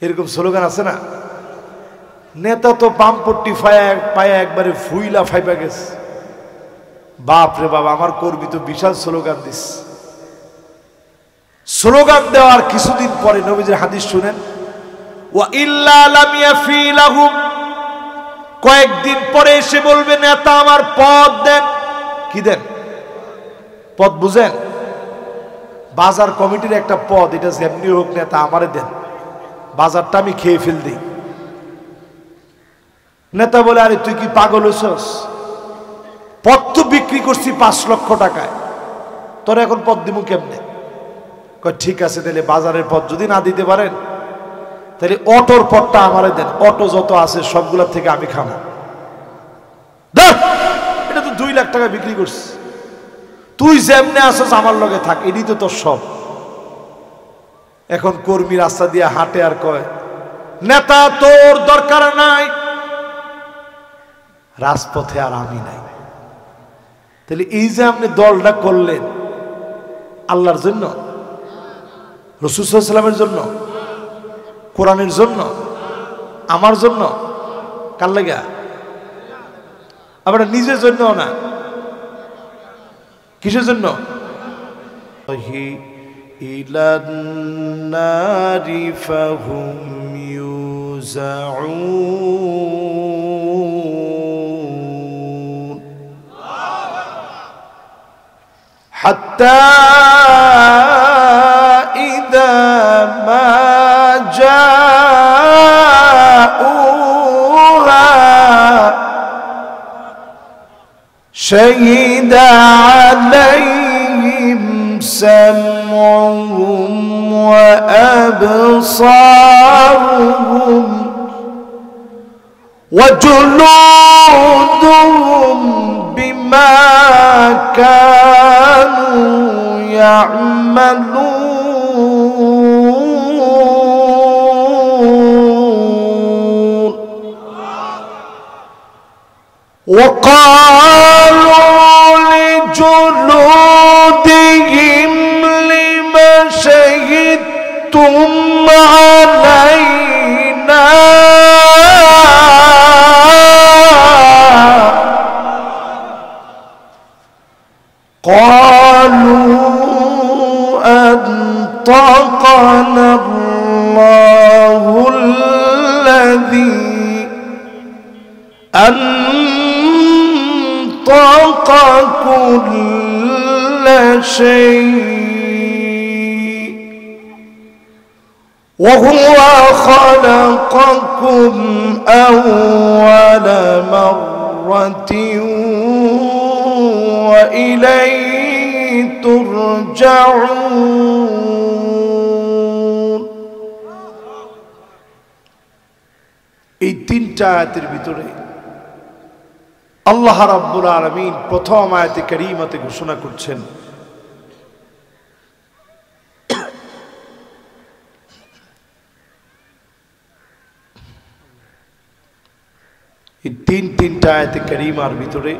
এরকম স্লোগান আছে না? নেতা তো বামপট্টি পায়ে একবারে ফুইলা ফাইবা গেছে। বাপ রে বাবা, আমার কর্মী তো বিশাল স্লোগান দিস। স্লোগান দেওয়ার কিছুদিন পরে নবীজির হাদিস শুনেন, ওয়া ইল্লা লাম ইয়াফি লাহুম, কয়েকদিন পরে এসে বলবে, নেতা আমার পদ দেন। কি দেন? পদ বুঝেন? বাজার কমিটির একটা পদ, এটা যেমনি হোক নেতা আমারে দেন, বাজারটা আমি খেয়ে ফেল দিই। নেতা বলে, আরে তুই কি পাগল হইছস? পদ তো বিক্রি করছি 5 লক্ষ টাকায়, তোর এখন পদ দিমু কেমনে? কয় ঠিক আছে, তাহলে বাজারের পদ যদি না দিতে পারেন তাহলে অটোর পদটা আমারে দেন, অটো যত আছে সবগুলোর থেকে আমি খাবো। এটা তো 2 লাখ টাকা বিক্রি করছি, তুই যেমনে আসছ আমার লগে থাক, এটি তো তোর সব। এখন কর্মী রাস্তা দিয়ে হাঁটে আর কয়, নেতা তোর দরকার নাই, রাজপথে আর আমি নাই। তাহলে এই যে আপনি দলটা করলেন, আল্লাহর জন্য, রাসূল সাল্লাল্লাহু আলাইহি ওয়াসাল্লামের জন্য, কোরআনের জন্য, আমার জন্য, কার লাগা? আবার নিজের জন্য না, কিসের জন্য? ইলান নারি ফাহুম ইউজাউন হাত্তা ইযা মা জাউহা শাহিদা আলাইহিম سمعهم وأبصارهم وجلودهم بما كانوا يعملون وقالوا لجلودهم لما شهدتم علينا قالوا أنطقنا الله الذي أنطق كل شيء وهو خلقكم أول مرة وإليه ترجعون এই তিনটা আয়াতের ভিতরে আল্লাহ রাব্বুল আলামিন প্রথম আয়াতে কারীমাতে ঘোষণা করছেন এই তিনটা আয়াতে কারীমার ভিতরে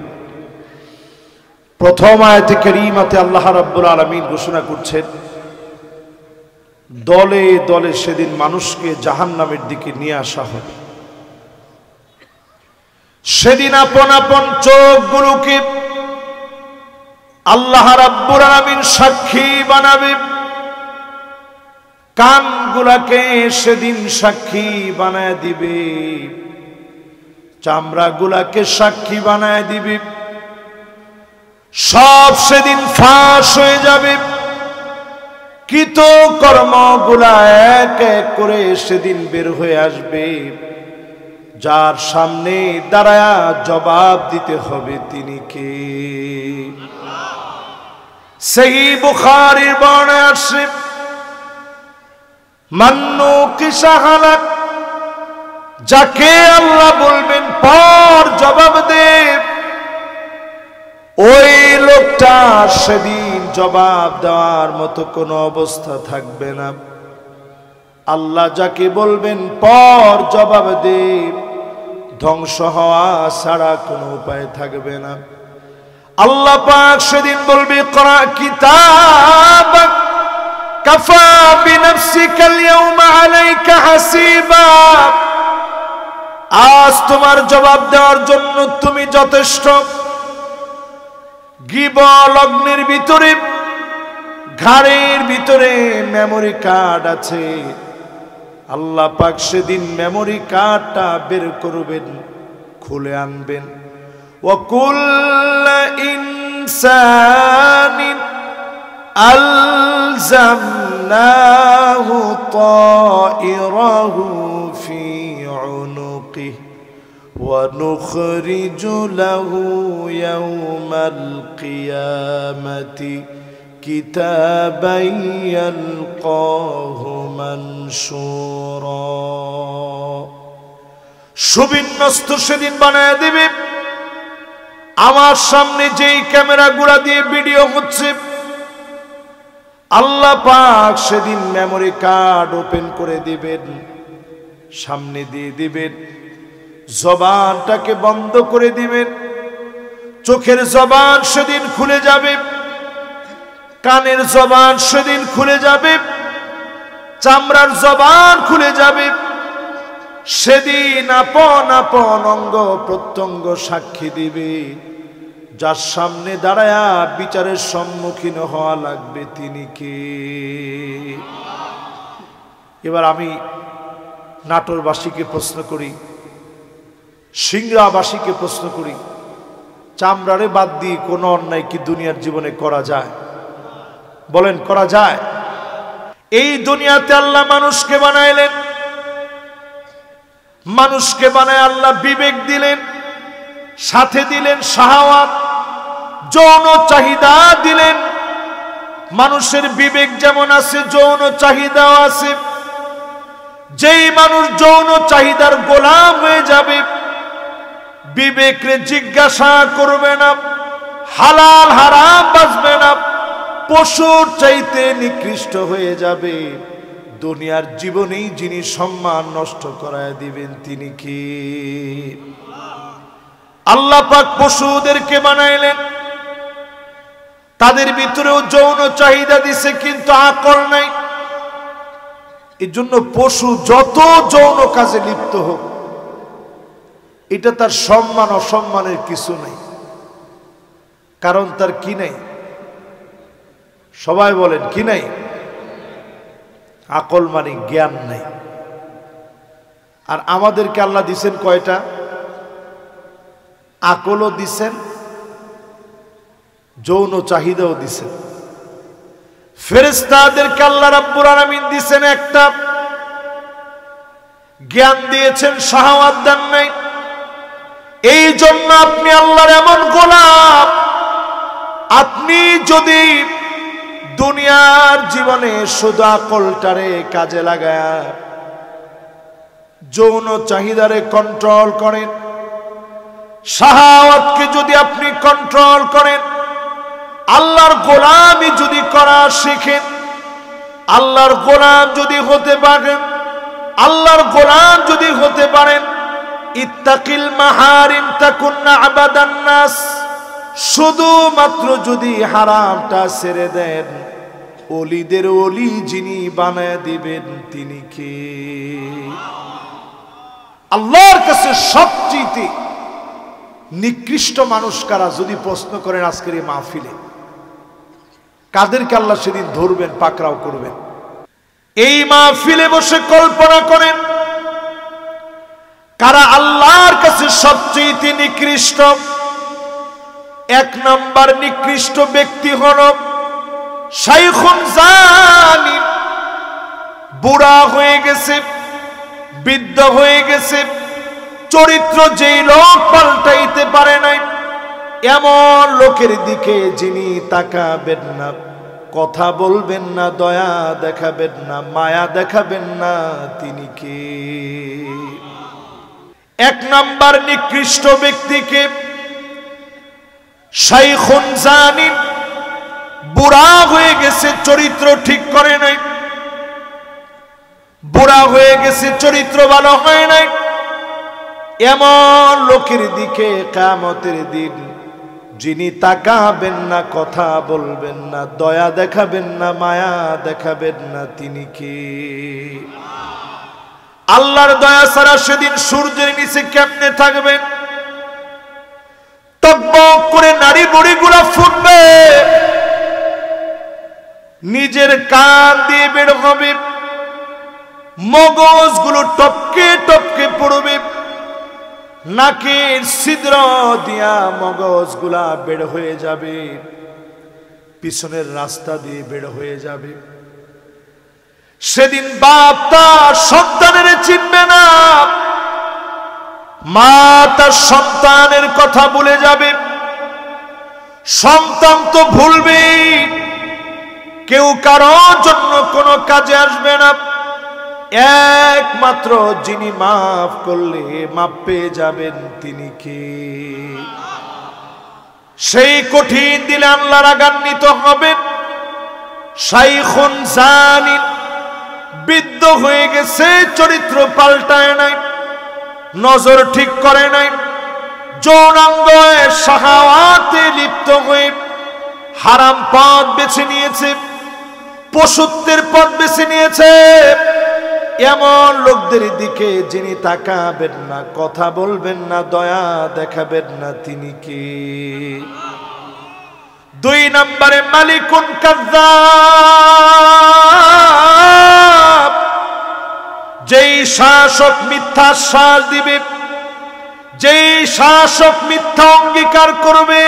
প্রথম আয়াতে কারীমাতে আল্লাহ রাব্বুল আলামিন ঘোষণা করছেন দলে দলে সেদিন মানুষকে জাহান্নামের দিকে নিয়ে আসা হবে। সেদিন আপন আপন চোখগুলোকে আল্লাহ রাব্বুল আলামিন সাক্ষী বানাবে, কানগুলাকে সেদিন সাক্ষী বানায় দিবে, চামড়াগুলাকে সাক্ষী বানায় দিবে, সব সেদিন ফাঁস হয়ে যাবে। কৃত কর্মগুলা এক এক করে সেদিন বের হয়ে আসবে। যার সামনে দাঁড়ায়া জবাব দিতে হবে তিনি কে? সহিহ বুখারীর বর্ণনায় আসে মান্নু কিসা হালাক, যাকে আল্লাহ বলবেন পর জবাব দে, ওই লোকটা সেদিন জবাব দেওয়ার মতো কোনো অবস্থা থাকবে না। আল্লাহ যাকে বলবেন পর জবাব দে, ধ্বংস হওয়া ছাড়া কোনো উপায় থাকবে না। আল্লাহ পাক সেদিন বলবে করা কিতাবাক কাফা বিনফসিকা আল-ইয়াওমা আলাইকা হাসিবা, আজ তোমার জবাব দেওয়ার জন্য তুমি যথেষ্ট। গিবল অগ্নির ভিতরে ঘাড়ের ভিতরে মেমোরি কার্ড আছে, আল্লাহ পাক সেদিন মেমোরি কার্ডটা বের করবেন, খুলে আনবেন। ওয়াকুল্লা ইনসানিন আলজামনাহু তাইরাহু ফি উনুকিহি ونخرج له يوم القيامة كتابا يلقاه منشورا। সুবিন্যস্ত সেদিন বানায় দিবে। আমার সামনে যেই ক্যামেরাগুলা দিয়ে ভিডিও হচ্ছে, আল্লাহ পাক সেদিন মেমোরি কার্ড ওপেন করে দিবেন, সামনে দিয়ে দিবেন, জবানটাকে বন্ধ করে দিবেন, চোখের জবান সেদিন খুলে যাবে, কানের জবান সেদিন খুলে যাবে, চামড়ার জবান খুলে যাবে। সেদিন আপন আপন অঙ্গ প্রত্যঙ্গ সাক্ষী দিবে। যার সামনে দাঁড়ায়া বিচারের সম্মুখীন হওয়া লাগবে তিনি কে? এবার আমি নাটোরবাসীকে প্রশ্ন করি, সিংড়াবাসীকে প্রশ্ন করি, চামড়ারে বাদ দিয়ে কোনো অন্যায় কি দুনিয়ার জীবনে করা যায়? বলেন, করা যায়? এই দুনিয়াতে আল্লাহ মানুষকে বানাইলেন, মানুষকে বানায় আল্লাহ বিবেক দিলেন, সাথে দিলেন শাহাওয়াত, যৌন চাহিদা দিলেন। মানুষের বিবেক যেমন আছে, যৌন চাহিদাও আছে। যেই মানুষ যৌন চাহিদার গোলাম হয়ে যাবে, বিবেকরে জিজ্ঞাসা করবে না, হালাল হারাম বাঁচবে না, পশুর চাইতে নিকৃষ্ট হয়ে যাবে। দুনিয়ার জীবনেই যিনি সম্মান নষ্ট করায় দিবেন তিনি কি? আল্লাহ পাক পশুদেরকে বানাইলেন, তাদের ভিতরেও যৌন চাহিদা দিছে, কিন্তু আকল নাই। এই জন্য পশু যত যৌন কাজে লিপ্ত হোক, এটা তার সম্মান অসম্মানের কিছু নেই। কারণ তার কি নাই? সবাই বলেন, কি নাই? আকল মানে জ্ঞান নাই। আর আমাদেরকে আল্লাহ দিছেন কয়টা? আকলও দিছেন, যৌন চাহিদাও দিছেন। ফেরেশতাদেরকে আল্লাহ রাব্বুল আলামিন দিছেন একটা, জ্ঞান দিয়েছেন, শাহাওয়াত দেন নাই। এই জন্য আপনি আল্লাহর এমন গোলাম, আপনি যদি দুনিয়ার জীবনে শুধু আকলটারে কাজে লাগায় যৌন চাহিদারে কন্ট্রোল করেন, শাহাওয়াতকে যদি আপনি কন্ট্রোল করেন, আল্লাহর গোলামি যদি করা শিখেন, আল্লাহর গোলাম যদি হতে পারেন, আল্লাহর গোলাম যদি হতে পারেন, ইত্তাকিল মাহারিম তাকুন্না আবাদান নাস, শুধুমাত্র যদি হারামটা ছেড়ে দেন, ওলিদের ওলি যিনি বানায় দিবেন তিনি কে? আল্লাহর কাছে সবচেয়ে নিকৃষ্ট মানুষ কারা? যদি প্রশ্ন করেন আজকের এই মাহফিলে, কাদেরকে আল্লাহ সেদিন ধরবেন, পাকড়াও করবেন? এই মাহফিলে বসে কল্পনা করেন কারা আল্লাহর কাছে সবচেয়ে নিকৃষ্ট। এক নাম্বার নিকৃষ্ট ব্যক্তি হল শাইখুন জানি, বুড়া হয়ে গেছে, বৃদ্ধ হয়ে গেছে, চরিত্র যেই লোক পাল্টাইতে পারে নাই, এমন লোকের দিকে যিনি তাকাবেন না, কথা বলবেন না, দয়া দেখাবেন না, মায়া দেখাবেন না, তিনি কে? এক নাম্বার নিকৃষ্ট ব্যক্তিকে শাইখুন জানি, বুড়া হয়ে গেছে, চরিত্র ঠিক করে নাই, বুড়া হয়ে গেছে, চরিত্র ভালো হয় নাই, এমন লোকের দিকে কিয়ামতের দিন যিনি তাকাবেন না, কথা বলবেন না, দয়া দেখাবেন না, মায়া দেখাবেন না, তিনি কে? আল্লাহর দয়া ছাড়া সেদিন সূর্যের নিচে কেমনে থাকবেন? টকবক করে নারী বুড়িগুলা ফুটবে, নিজের কান দিয়ে বের হবে, মগজগুলো টপকে টপকে পড়বে, নাকের ছিদ্র দিয়া মগজগুলা বের হয়ে যাবে, পিছনের রাস্তা দিয়ে বের হয়ে যাবে। সেদিন বাপ তার সন্তানের চিনবে না, মা তার সন্তানের কথা ভুলে যাবে, সন্তান তো ভুলবেই, কেউ কারোর জন্য কোনো কাজে আসবে না। একমাত্র যিনি মাফ করলে মাপ পেয়ে যাবেন তিনি কে? সেই কঠিন দিলে আল্লাহ রাগান্বিত হবেন। শাইখুন জানি, বৃদ্ধ হয়ে গেছে, চরিত্র পাল্টায় নাই, নজর ঠিক করে নাই, যৌনাঙ্গে শাহাওয়াতে লিপ্ত হয়ে হারাম পথ বেছে নিয়েছে, পশুত্বের পথ বেছে নিয়েছে, এমন লোকদের দিকে যিনি তাকাবেন না, কথা বলবেন না, দয়া দেখাবেন না, তিনি কি? 2 নম্বরে মালিকুন কাযযাব, যেই শাসক মিথ্যা আশ্বাস দিবে, যেই শাসক মিথ্যা অঙ্গীকার করবে,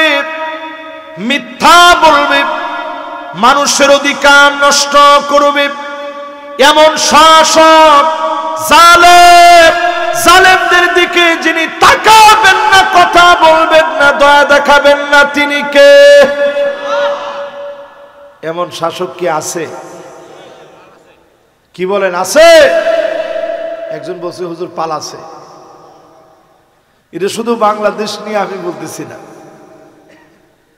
মিথ্যা বলবে, মানুষের অধিকার নষ্ট করবে, এমন শাসক, জালেম, জালেমদের দিকে যিনি তাকাবেন না, কথা বলবেন না, দয়া দেখাবেন না, তিনি কে? এমন শাসক কি আছে? কি বলেন, আছে? একজন বলছে হুজুর পালাছে। এটা শুধু বাংলাদেশ নিয়ে আমি বলতেছি না,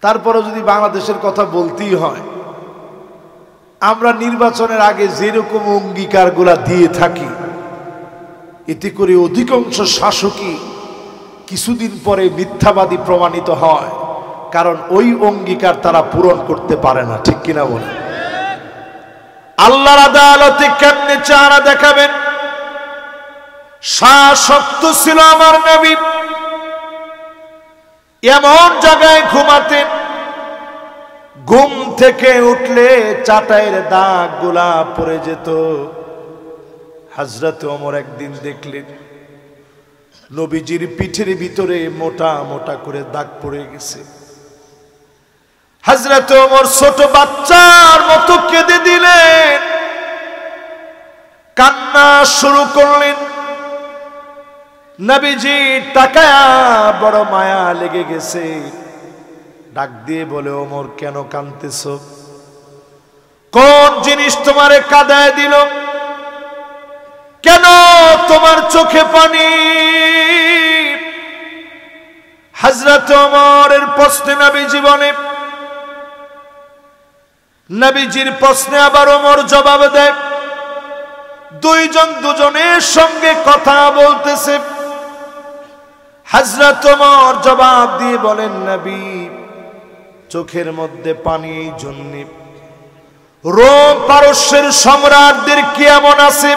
তারপরে যদি বাংলাদেশের কথা বলতেই হয়, আমরা নির্বাচনের আগে যেরকম অঙ্গীকারগুলা দিয়ে থাকি, এতে করে অধিকাংশ শাসকই কিছুদিন পরে মিথ্যাবাদী প্রমাণিত হয়, কারণ ওই অঙ্গীকার তারা পূরণ করতে পারে না। ঠিক কিনা বলে? আল্লাহর আদালতে কেমনে চেহারা দেখাবেন? শাসক তো ছিল আমার নবী, এমন জায়গায় ঘুমাতেন, ঘুম থেকে উঠলে চাটাইয়ের দাগ গুলা পড়ে যেত। হযরত ওমর একদিন দেখলেন নবীজির পিঠের ভিতরে মোটা মোটা করে দাগ পড়ে গেছে। হযরত ওমর ছোট বাচ্চার মতো কেঁদে দিলেন, কান্না শুরু করলেন। নবীজি তাকায়া বড় মায়া লেগে গেছে, ডাক দিয়ে বলে, ওমর কেন কাঁদতেছ? কোন জিনিস তোমারে কাঁদায় দিল? কেন তোমার চোখে পানি? হযরত ওমরের প্রশ্নে নবীজি বলে, নবীজির প্রশ্নে আবার ওমর জবাব দেয়। দুইজন দুজনের সঙ্গে কথা বলতেছে। হযরত ওমর জবাব দিয়ে বলেন, নবী, চোখের মধ্যে পানি এই জন্য, রোম পারস্যের সম্রাটদের কি এমন আছে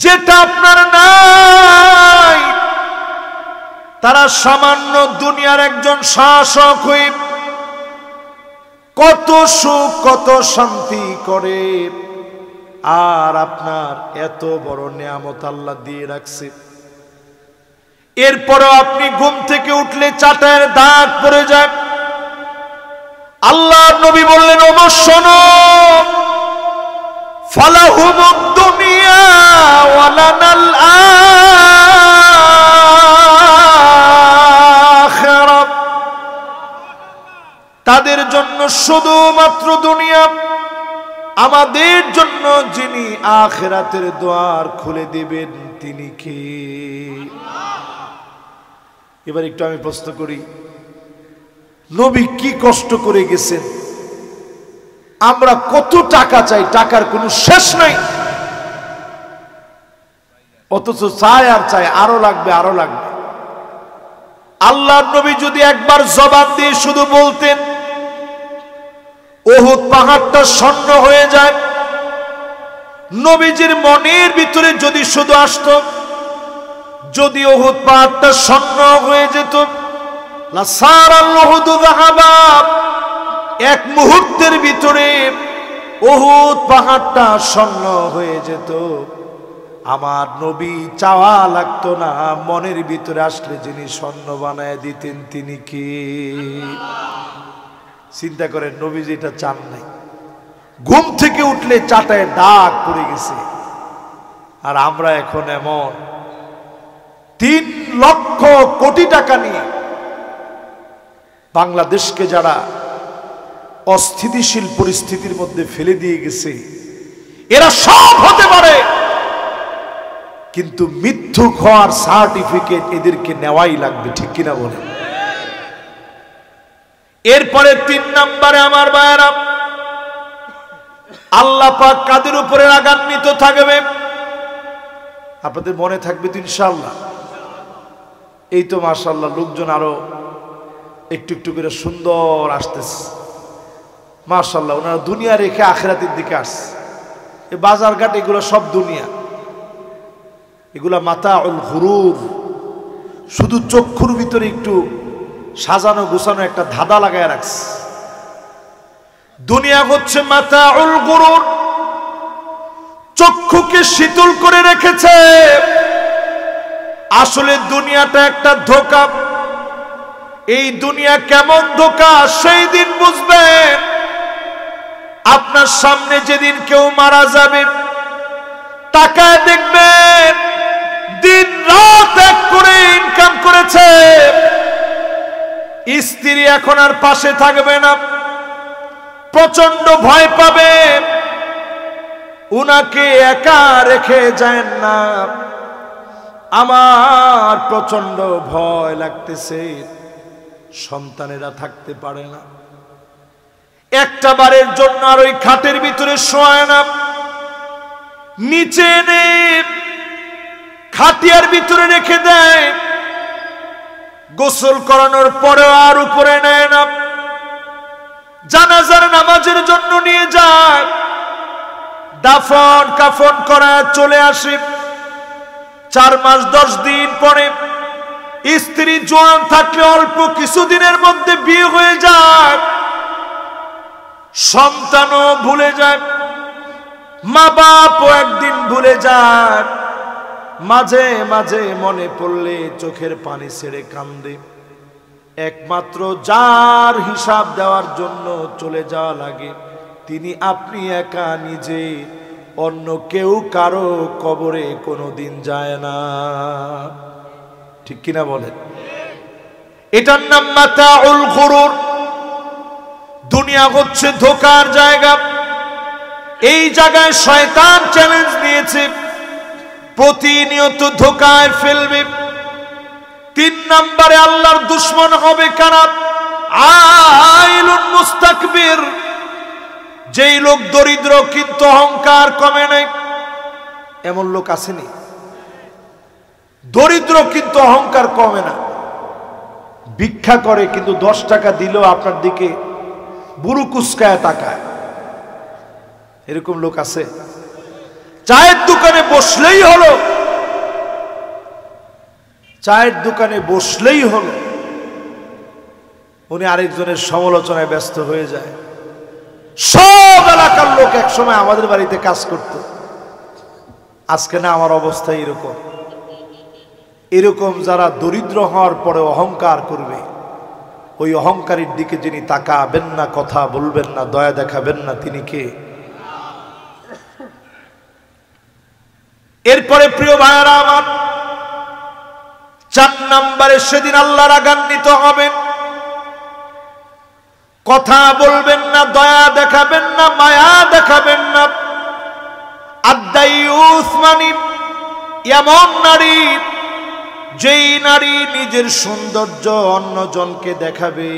যেটা আপনার নাই? তারা সামান্য দুনিয়ার একজন শাসক হয়ে কত সুখ কত শান্তি করে, আর আপনার এত বড় নিয়ামত আল্লাহ দিয়ে রাখছে, এরপরও আপনি ঘুম থেকে উঠলে চাটায়ের দাগ পড়ে যায়। আল্লাহর নবী বললেন, ওমর শোনো, ফালাহুমুদ দুনিয়া ওয়ালানাল আখিরা, তাদের জন্য শুধুমাত্র দুনিয়া, আমাদের জন্য যিনি আখিরাতের দ্বার খুলে দিবেন তিনি কে? এবার একটু আমি প্রশ্ন করি, নবী কি কষ্ট করে গেছেন, আমরা কত টাকা চাই, টাকার কোনো শেষ নাই, অথচ চাই আর চাই, আরো লাগবে আরো লাগবে। আল্লাহর নবী যদি একবার জবাব দিয়ে শুধু বলতেন, উহুদ পাহাড়টা স্বর্ণ হয়ে যায়, নবীজির মনের ভিতরে যদি শুধু আসতো, যদি উহুদ পাহাড়টা স্বর্ণ হয়ে যেত, লাসারাল উহুদু যাহাবা, এক মুহূর্তের ভিতরে উহুদ পাহাড়টা স্বর্ণ হয়ে যেত, আমার নবী চাওয়া লাগতো না, মনের ভিতরে আসলে যিনি স্বর্ণ বানায় দিতেন তিনি কি? চিন্তা করেন, নবী যেটা চান নাই, ঘুম থেকে উঠলে চাটায় দাগ পড়ে গেছে, আর আমরা এখন এমন 3 লক্ষ কোটি টাকা নিয়ে বাংলাদেশকে যারা অস্থিতিশীল পরিস্থিতির মধ্যে ফেলে দিয়ে গেছে, এরা সব হতে পারে, কিন্তু মিথ্যুক হওয়ার সার্টিফিকেট এদেরকে নেওয়াই লাগবে। ঠিক কিনা বলে? এরপরে 3 নম্বরে আমার ভাইয়েরা, আল্লাহ পাক কাদের উপরে রাগান্বিত থাকবে? আপনাদের মনে থাকবে তো ইনশাআল্লাহ? এই তো মাশাআল্লাহ, লোকজন আরো একটু একটু করে সুন্দর আসতেছে, মাশাআল্লাহ। ওনারা দুনিয়া রেখে আখিরাতের দিকে আসছে। এই বাজার ঘাট এগুলো সব দুনিয়া, এগুলা মাতাউল গুরুর। শুধু চক্ষুর ভিতরে একটু সাজানো গুছানো একটা ধাঁধা লাগায় রাখছে। দুনিয়া হচ্ছে মাতাউল গুরুর, চক্ষুকে শীতল করে রেখেছে। আসলে দুনিয়াটা একটা ধোঁকা। এই দুনিয়া কেমন ধোঁকা সেই দিন বুঝবেন। আপনার সামনে যেদিন কেউ মারা যাবে, তাকায় দেখবেন দিন রাত এক করে ইনকাম করেছে, স্ত্রী এখন আর পাশে থাকবে না, প্রচন্ড ভয় পাবে, উনাকে একা রেখে যায় না। আমার প্রচন্ড ভয় লাগতেছে, সন্তানেরা থাকতে পারে না, একটা বারের জন্য আর ওই খাটের ভিতরে শোয় না, নিচে এনে খাটিয়ার ভিতরে রেখে দেয়। গোসল করানোর পরেও আর উপরে নেয় না, জানাজার নামাজের জন্য নিয়ে যায়, দাফন কাফন করা চলে আসে। 4 মাস 10 দিন পরে স্ত্রী জোয়ান থাকলে অল্প কিছুদিনের মধ্যে বিয়ে হয়ে যায়, সন্তানও ভুলে যায়, মা বাপও একদিন ভুলে যায়। মাঝে মাঝে মনে পড়লে চোখের পানি ছেড়ে কান্দে। একমাত্র যার হিসাব দেওয়ার জন্য চলে যাওয়া লাগে, তিনি আপনি একা নিজে, অন্য কেউ কারো কবরে কোনোদিন যায় না। ঠিক কিনা বলেন? এটার নাম মাতাউল গুরুর। দুনিয়া হচ্ছে ধোঁকার জায়গা। এই জায়গায় শয়তান চ্যালেঞ্জ নিয়েছে, প্রতিনিয়ত ধোঁকায় ফেলবে। 3 নম্বরে আল্লাহর দুশমন হবে কারা? আইলুন মুস্তাকবির। যেই লোক দরিদ্র কিন্তু অহংকার কমে নাই, এমন লোক আসেনি? দরিদ্র কিন্তু অহংকার কমে না, ভিক্ষা করে কিন্তু 10 টাকা দিলেও আপনার দিকে বুড়ো কুচকায় তাকায়, এরকম লোক আছে? চায়ের দোকানে বসলেই হলো, চায়ের দোকানে বসলেই হলো, উনি আরেকজনের সমালোচনায় ব্যস্ত হয়ে যায়। সব এলাকার লোক একসময় আমাদের বাড়িতে কাজ করত, আজকে না আমার অবস্থা এরকম। এরকম যারা দরিদ্র হওয়ার পরে অহংকার করবে, ওই অহংকারীর দিকে যিনি তাকাবেন না, কথা বলবেন না, দয়া দেখাবেন না, তিনি কে? এরপরে প্রিয় ভাইয়েরা আমার, 4 নম্বরে সেদিন আল্লাহ রাগান্বিত হবেন। কথা বলবেন না, দয়া দেখাবেন না, মায়া দেখাবেন না। আদ-দাইয়ুস মানে এমন নারী, যেই নারী নিজের সৌন্দর্য অন্যজনকে দেখাবে,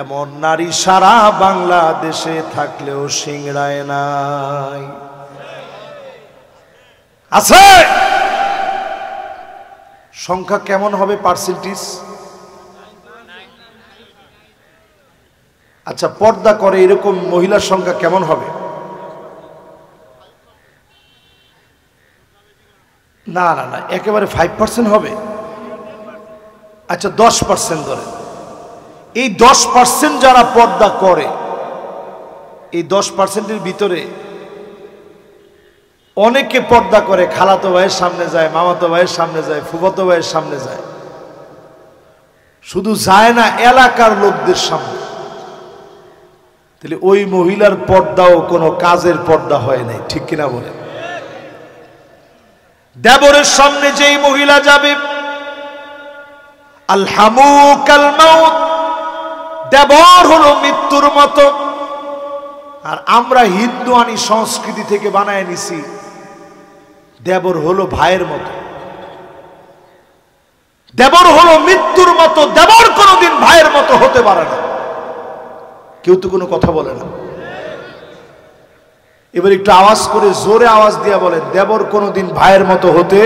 এমন নারী সারা বাংলাদেশে থাকলেও সিংড়ায় নাই। আছে? সংখ্যা কেমন হবে, পার্সেন্টেজ? আচ্ছা, পর্দা করে এরকম মহিলার সংখ্যা কেমন হবে? না না না, একেবারে 5% হবে। আচ্ছা 10% ধরে। এই 10% যারা পর্দা করে, এই 10%-এর ভিতরে অনেকে পর্দা করে, খালাতো ভাইয়ের সামনে যায়, মামাতো ভাইয়ের সামনে যায়, ফুফাতো ভাইয়ের সামনে যায়, শুধু যায় না এলাকার লোকদের সামনে। তাহলে ওই মহিলার পর্দাও কোনো কাজের পর্দা হয় নাই, ঠিক কিনা বলে? দেবরের সামনে যেই মহিলা যাবে, আলহামুকাল মাউত, দেবর হলো মৃত্যুর মতো। আর আমরা হিন্দুয়ানি সংস্কৃতি থেকে বানায় নিছি, দেবর হলো ভাইয়ের মতো, দেবর হলো মৃত্যুর মতো। দেবর কোনোদিন ভাইয়ের মতো হতে পারে না। কেউ তো কোনো কথা বলে না। এবার একটু আওয়াজ করে, জোরে আওয়াজ দিয়ে বলেন, দেবর কোনোদিন ভাইয়ের মতো হতে।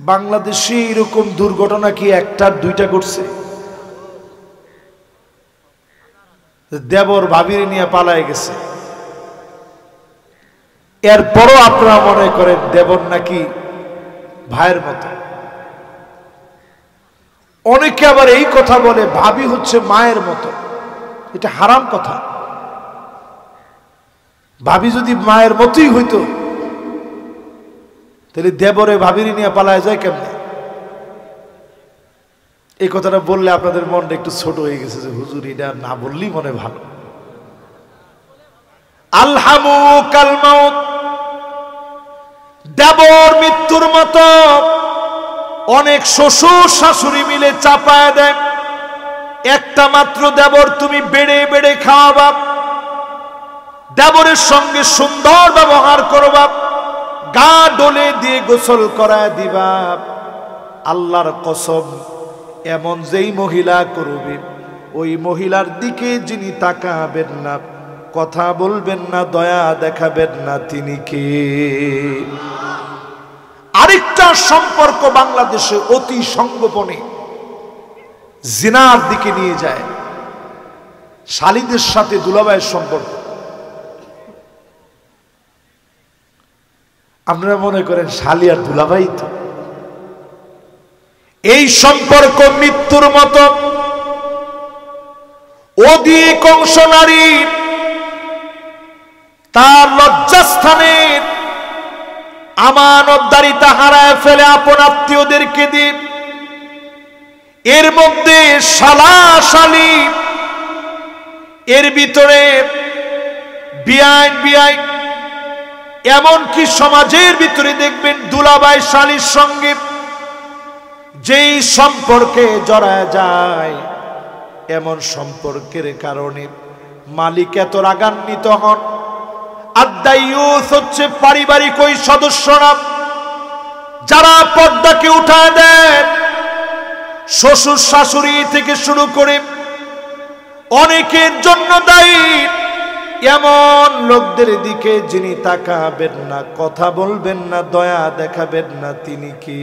বাংলাদেশে এরকম দুর্ঘটনা কি একটা দুইটা ঘটছে? দেবর ভাবির নিয়ে পালায় গেছে, এরপরও আপনারা মনে করেন দেবর নাকি ভাইয়ের মতো। অনেকে আবার এই কথা বলে ভাবি হচ্ছে মায়ের মতো। এটা হারাম কথা। ভাবি যদি মায়ের মতোই হইতো তাহলে দেবরে ভাবির নিয়ে পালায় যায় কেমনে? এই কথাটা বললে আপনাদের মনটা একটু ছোট হয়ে গেছে যে হুজুর এটা না বললেই মনে ভালো। আলহামু কাল মাউত, দেবর মৃত্যুর মতো। অনেক শ্বশুর শাশুড়ি মিলে চাপায় দেয়, একটা মাত্র দেবর তুমি বেড়ে বেড়ে খাওয়াবা, দেবরের সঙ্গে সুন্দর ব্যবহার করবা, গা ডলে দিয়ে গোসল করায় দিবা। আল্লাহর কসম, এমন যেই মহিলা করবে ওই মহিলার দিকে যিনি তাকাবেন না, কথা বলবেন না, দয়া দেখাবেন না, তিনি কে? আরেকটা সম্পর্ক বাংলাদেশে অতি সংগোপনে জিনার দিকে নিয়ে যায়, শালীদের সাথে দুলাভাইয়ের সম্পর্ক। আপনারা মনে করেন শালী আর দুলাভাই তো? এই সম্পর্ক মৃত্যুর মতো। অধিকাংশ নারী তার লজ্জাস্থানের আমানতদারিতা হারায় ফেলে আপন আত্মীয়দেরকে দিয়ে। এর মধ্যে শালা শালী, এর ভিতরে বিআই, এমনকি সমাজের ভিতরে দেখবেন দুলাভাই শালীর সঙ্গে যেই সম্পর্কে জড়ায় যায়, এমন সম্পর্কের কারণে মালিক এত রাগান্বিত হন। আদায়ুস হচ্ছে পারিবারিক ওই সদস্যরা যারা পর্দাকে উঠায় দেন, শ্বশুর শাশুড়ি থেকে শুরু করে অনেকের জন্য দায়ী এমন লোকদের দিকে যিনি তাকাবেন না, কথা বলবেন না, দয়া দেখাবেন না, তিনি কি?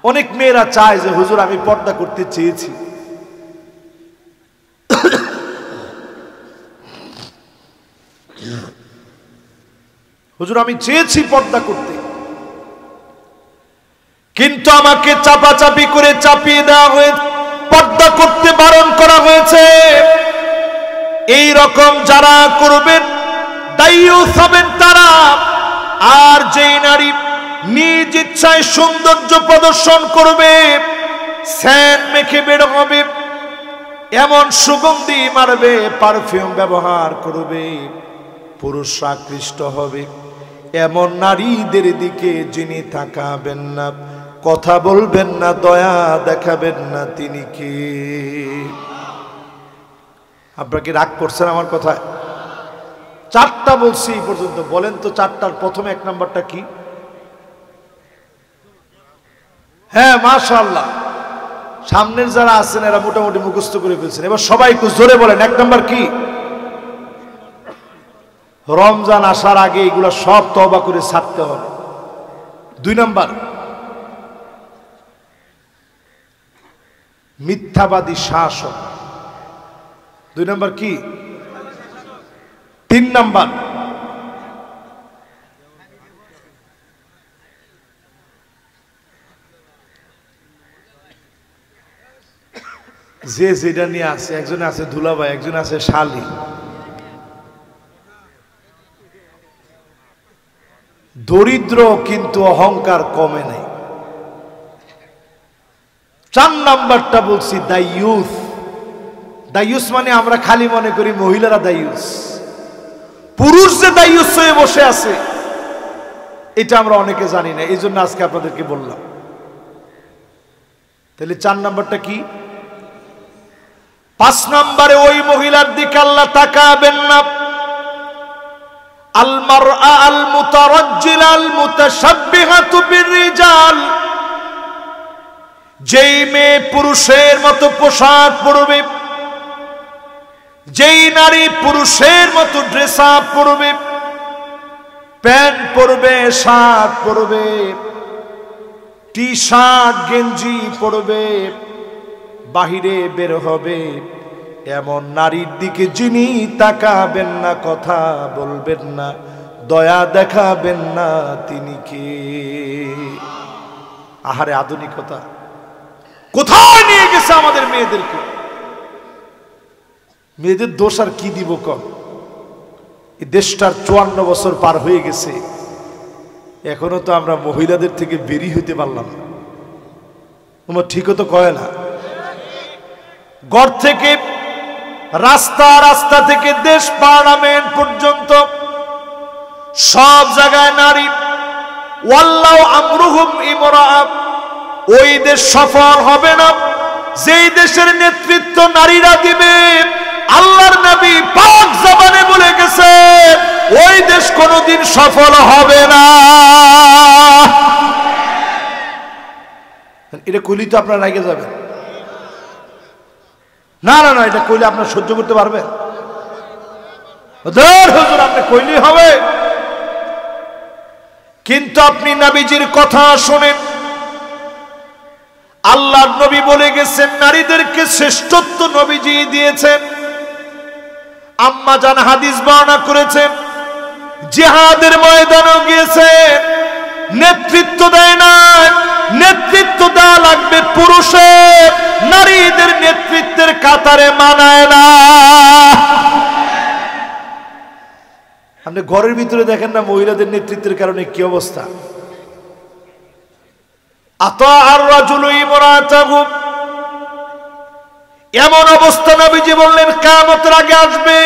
অনেক মেয়েরা চায় যে হুজুর আমি পর্দা করতে চেয়েছি, হুজুর আমি চেয়েছি পর্দা করতে, কিন্তু আমাকে চাপাচাপি করে চাপিয়ে দেওয়া হয়েছে, পর্দা করতে বারণ করা হয়েছে। এই রকম যারা করবেন দায়ুস হবেন তারা। আর যেই নারী নিজ ইচ্ছায় সৌন্দর্য প্রদর্শন করবে, সেন্ট মেখে বের হবে, এমন সুগন্ধি মারবে, পারফিউম ব্যবহার করবে, পুরুষ আকৃষ্ট হবে, এমন নারীদের দিকে যিনি তাকাবেন না, কথা বলবেন না, দয়া দেখাবেন না, তিনি কি? আপনারা কি রাগ করছেন আমার কথায়? চারটা বলছি এই পর্যন্ত, বলেন তো চারটার প্রথমে এক নাম্বারটা কি? হ্যাঁ মাশাআল্লাহ, সামনের যারা আছেন এরা মোটামুটি মুখস্থ করে ফেলছেন। এবার সবাই একটু জোরে বলেন, এক নাম্বার কি? রমজান আসার আগে এগুলো সব তওবা করে ছাড়তে হবে। দুই নাম্বার, মিথ্যাবাদী শাসক। দুই নাম্বার কি? তিন নাম্বার, যে যেটা নিয়ে আছে, একজনে আছে দুলাভাই, একজনে আছে শালী। দরিদ্র কিন্তু অহংকার কমে নাই। চার নাম্বারটা বলছি দায়ুস। দায়ুস মানে আমরা খালি মনে করি মহিলারা দায়ুস, পুরুষ যে দায়ুস হয়ে বসে আছে এটা আমরা অনেকে জানি না, এই জন্য আজকে আপনাদেরকে বললাম। তাহলে চার নাম্বারটা কি? পাঁচ নাম্বারে ওই মহিলার দিকে আল্লাহ তাকাবেন না। আল মারআ আল মুতারাজ্জিলা আল মুতাশাব্বিহাতু বিররিজাল, যেই মেয়ে পুরুষের মতো পোশাক পরবে, যেই নারী পুরুষের মতো ড্রেস আপ পরবে, প্যান্ট পরবে, শার্ট পরবে, টি শার্ট গেঞ্জি পরবে, বাহিরে বের হবে, এমন নারীর দিকে যিনি তাকাবেন না, কথা বলবেন না, দয়া দেখাবেন না, তিনি কে? আহারে আধুনিকতা কোথায় নিয়ে গেছে আমাদের মেয়েদেরকে। মেয়েদের দোষ আর কি দিব কম? এই দেশটার 54 বছর পার হয়ে গেছে, এখনো তো আমরা মহিলাদের থেকে বেরিয়ে হইতে পারলাম না। তোমার ঠিকও তো কয় না। ঘর থেকে রাস্তা, রাস্তা থেকে দেশ, পার্লামেন্ট পর্যন্ত সব জায়গায় নারী। ওয়াল্লাহু আমরুহুম ইমরাআ। ওই দেশ সফল হবে না যেই দেশের নেতৃত্ব নারীরা দিবে। আল্লাহর নবী পাক জবানে বলে গেছে, ওই দেশ কোনোদিন সফল হবে না। এটা কইলেই তো আপনারা রেগে যাবেন। না না না, এটা কইলে আপনারা সহ্য করতে পারবেন? হুজুর আপনি কইলেই হবে। কিন্তু আপনি নবীজির কথা শোনেন। আল্লাহর নবী বলে গেছেন, নারীদেরকে শ্রেষ্ঠত্ব নবীজি দিয়েছেন। আম্মা জান হাদিস বর্ণনা করেছেন, জিহাদের ময়দানে গিয়েছেন, নেতৃত্ব দেয় না, নেতৃত্ব দেওয়া লাগবে পুরুষের, নারীদের নেতৃত্বের কাতারে মানায় না। আপনি ঘরের ভিতরে দেখেন না মহিলাদের নেতৃত্বের কারণে কি অবস্থা। আতাআর রাজুলু ইমরাতাহু, এমন অবস্থা নবীজি বললেন কিয়ামতের আগে আসবে।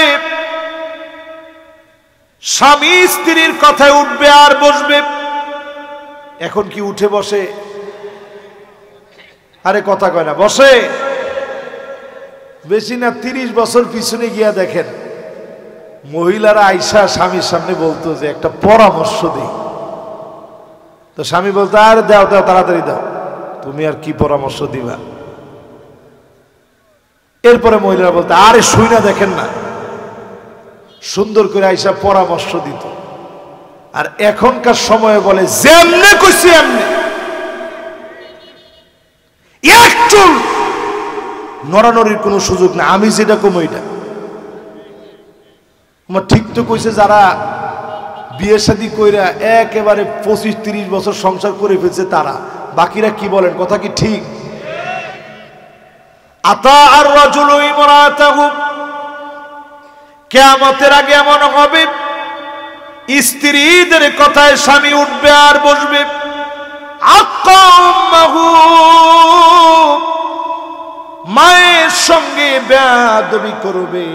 স্বামী স্ত্রীর কথায় উঠবে আর বসবে। এখন কি উঠে বসে? আরে কথা কয় না, বসে। বেশি না 30 বছর পিছনে গিয়া দেখেন মহিলারা আইসা স্বামীর সামনে বলতো যে একটা পরামর্শ দিই। তো স্বামী বলতো, আর দাও দাও তাড়াতাড়ি দাও, তুমি আর কি পরামর্শ দিবা। এরপরে মহিলারা বলতো, আরে শুই না দেখেন না, সুন্দর করে আইসা পরামর্শ দিত। আর এখনকার সময়ে বলে যেমনে কইছি এমনি, একটু নড়ানড়ির কোনো সুযোগ না, আমি যেটা কম ওইটা। আমার ঠিক তো কইছে, যারা বিয়ে শাদী কইরা একেবারে 25-30 বছর সংসার করে ফেলছে তারা, বাকিরা কি বলেন? কথা কি ঠিক? আতাআর রাজুলু ইমরাতাহু, কিয়ামতের আগে এমন হবে স্ত্রীদের কথায় স্বামী উঠবে আর বসবে। আকাম্মাহু, মায়ের সঙ্গে বেয়াদবি করবে,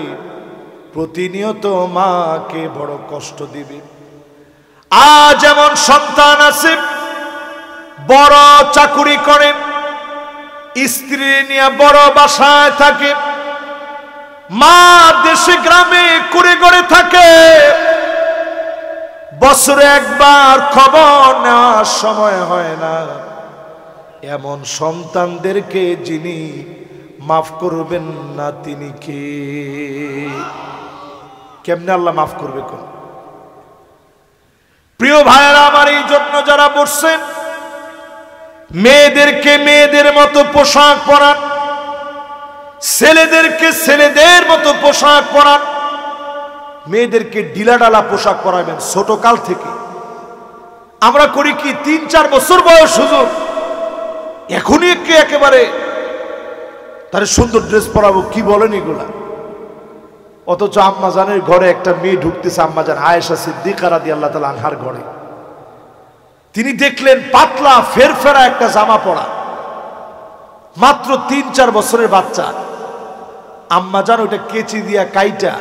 প্রতিনিয়ত মাকে বড় কষ্ট দিবে। আজ এমন সন্তান আছে বড় চাকুরি করে, স্ত্রী নিয়ে বড় বাসায় থাকে, মা দেশে গ্রামে কুড়ে ঘরে থাকে, বছরে একবার খবর নেওয়ার সময় হয় না। এমন সন্তানদেরকে যিনি মাফ করবেন না, তিনি কে? কেমনে আল্লাহ মাফ করবে কোন? প্রিয় ভাইয়েরা আমার, এই জন্য যারা বসছেন, মেয়েদেরকে মেয়েদের মতো পোশাক পরান, ছেলেদেরকে ছেলেদের মতো পোশাক পরান, মেয়েদেরকে ঢিলাঢালা পোশাক পরাবেন ছোট কাল থেকে। আমরা করি কি 3-4 বছর বয়স হুজুর, এখনই একেবারে তার সুন্দর ড্রেস পরাবো, কি বলেন এগুলা? অথচ আম্মাজানের ঘরে একটা মেয়ে ঢুকতেছে, আম্মাজান আয়েশা সিদ্দিকা রাদিয়াল্লাহু তাআলা আনহার ঘরে। তিনি দেখলেন পাতলা ফেরফেরা একটা জামা পরা, মাত্র 3-4 বছরের বাচ্চা। আম্মাজান ওটা কেচি দিয়া কাইটা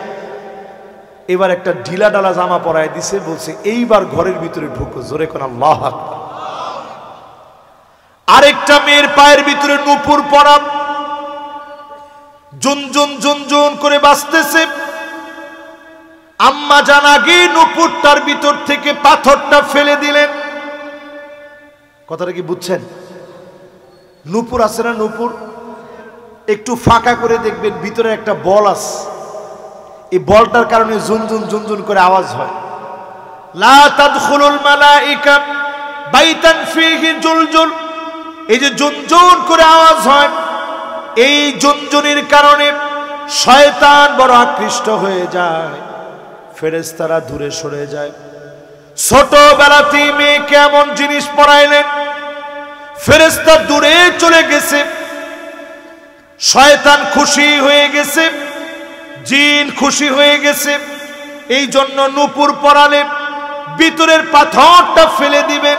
এবার একটা ঢিলা ডালা জামা পরায় দিছে, বলছে এইবার ঘরের ভিতরে ঢুকো, জোরে কোন আল্লাহু আকবার। আরেকটা মেয়ের পায়ের ভিতরে নূপুর পরা, জুনজুন জুনজুন করে বাজতেছে। আম্মাজান আগে নূপুরটার ভিতর থেকে পাথরটা ফেলে দিলেন। কথাটা কি বুঝছেন? নূপুর আছে না, নূপুর একটু ফাঁকা করে দেখবেন ভিতরে একটা বল আছে, এই বলটার কারণে জুনজুন জুনজুন করে আওয়াজ হয়। লা তাদখুলুল মালাইকা বাইতান ফীহি জুলজুল এই যে জুনজুন করে আওয়াজ হয়, এই জুনজুনির কারণে শয়তান বড় আকৃষ্ট হয়ে যায়, ফেরেশতারা দূরে সরে যায়। ছোটবেলাতেই মেয়েকে এমন জিনিস পড়াইলেন, ফেরেশতা দূরে চলে গেছে, শয়তান খুশি হয়ে গেছে, জিন খুশি হয়ে গেছে। এই জন্য নূপুর পরালে ভিতরের পাথরটা ফেলে দিবেন,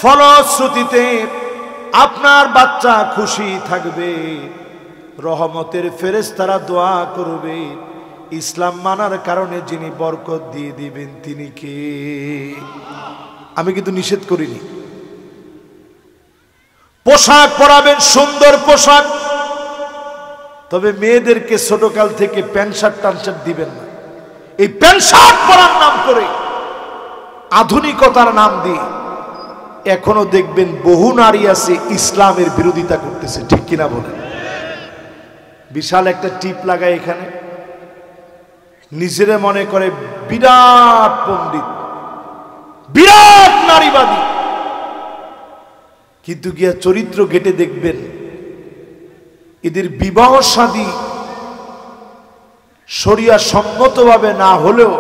ফলশ্রুতিতে আপনার বাচ্চা খুশি থাকবে, রহমতের ফেরেশতারা দোয়া করবে। ইসলাম মানার কারণে যিনি বরকত দিয়ে দিবেন তিনি কে? আমি কিন্তু নিষেধ করিনি। পোশাক পরাবেন, সুন্দর পোশাক, তবে মেয়েদেরকে ছোটকাল থেকে প্যান্ট শার্ট টানশার্ট দিবেন না। এই প্যান্ট শার্ট পরার নাম করে, আধুনিকতার নাম দিয়ে এখনো দেখবেন বহু নারী আছে ইসলামের বিরোধিতা করতেছে, ঠিক কিনা বলেন? বিশাল একটা টিপ লাগায় এখানে, নিজেরা মনে করে বিরাট পণ্ডিত, বিরাট নারীবাদী, কিন্তু গিয়া চরিত্র ঘেটে দেখবেন এদের বিবাহ শাদী শরিয়া সম্মতভাবে না হলেও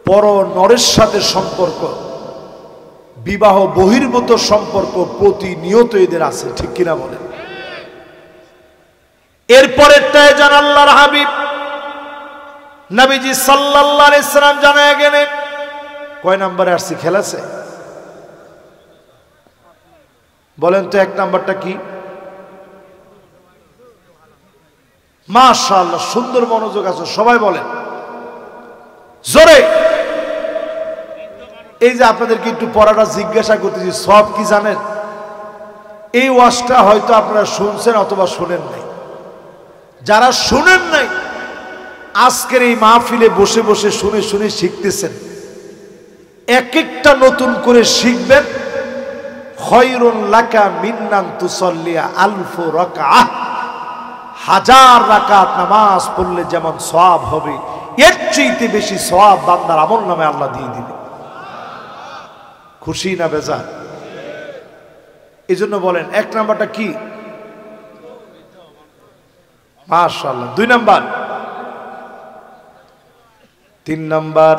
পর নরের সাথে সম্পর্ক, বিবাহ বহির্ভূত সম্পর্ক প্রতিনিয়ত এদের আছে, ঠিক কিনা বলেন? এরপরেরটায় জান আল্লাহর হাবিব নবীজি সাল্লাল্লাহু আলাইহি সাল্লাম জানায় গেলেন। কয় নম্বরে আসছি? খেলাছে বলেন তো, এক নাম্বারটা কি? মাশাআল্লাহ, সুন্দর মনোযোগ আছে, সবাই বলেন জোরে। এই যে আপনাদেরকে একটু পড়াটা জিজ্ঞাসা করতেছি, সব কি জানেন? এই ওয়াজটা হয়তো আপনারা শুনছেন অথবা শুনেন নাই। যারা শুনেন নাই, আজকের এই মাহফিলে বসে বসে শুনে শুনে শিখতেছেন, এক একটা নতুন করে শিখবেন। খয়রুন লাকা মিন আন তুসাল্লিয়া আলফ রাকাআহ, হাজার রাকাত নামাজ পড়লে যেমন সওয়াব হবে, এর চেয়ে বেশি সওয়াব বান্দার আমল নামে আল্লাহ দিয়ে দিবে। খুশি না বেজার? এই জন্য বলেন, এক নাম্বারটা কি? মাশাআল্লাহ। দুই নাম্বার, তিন নাম্বার,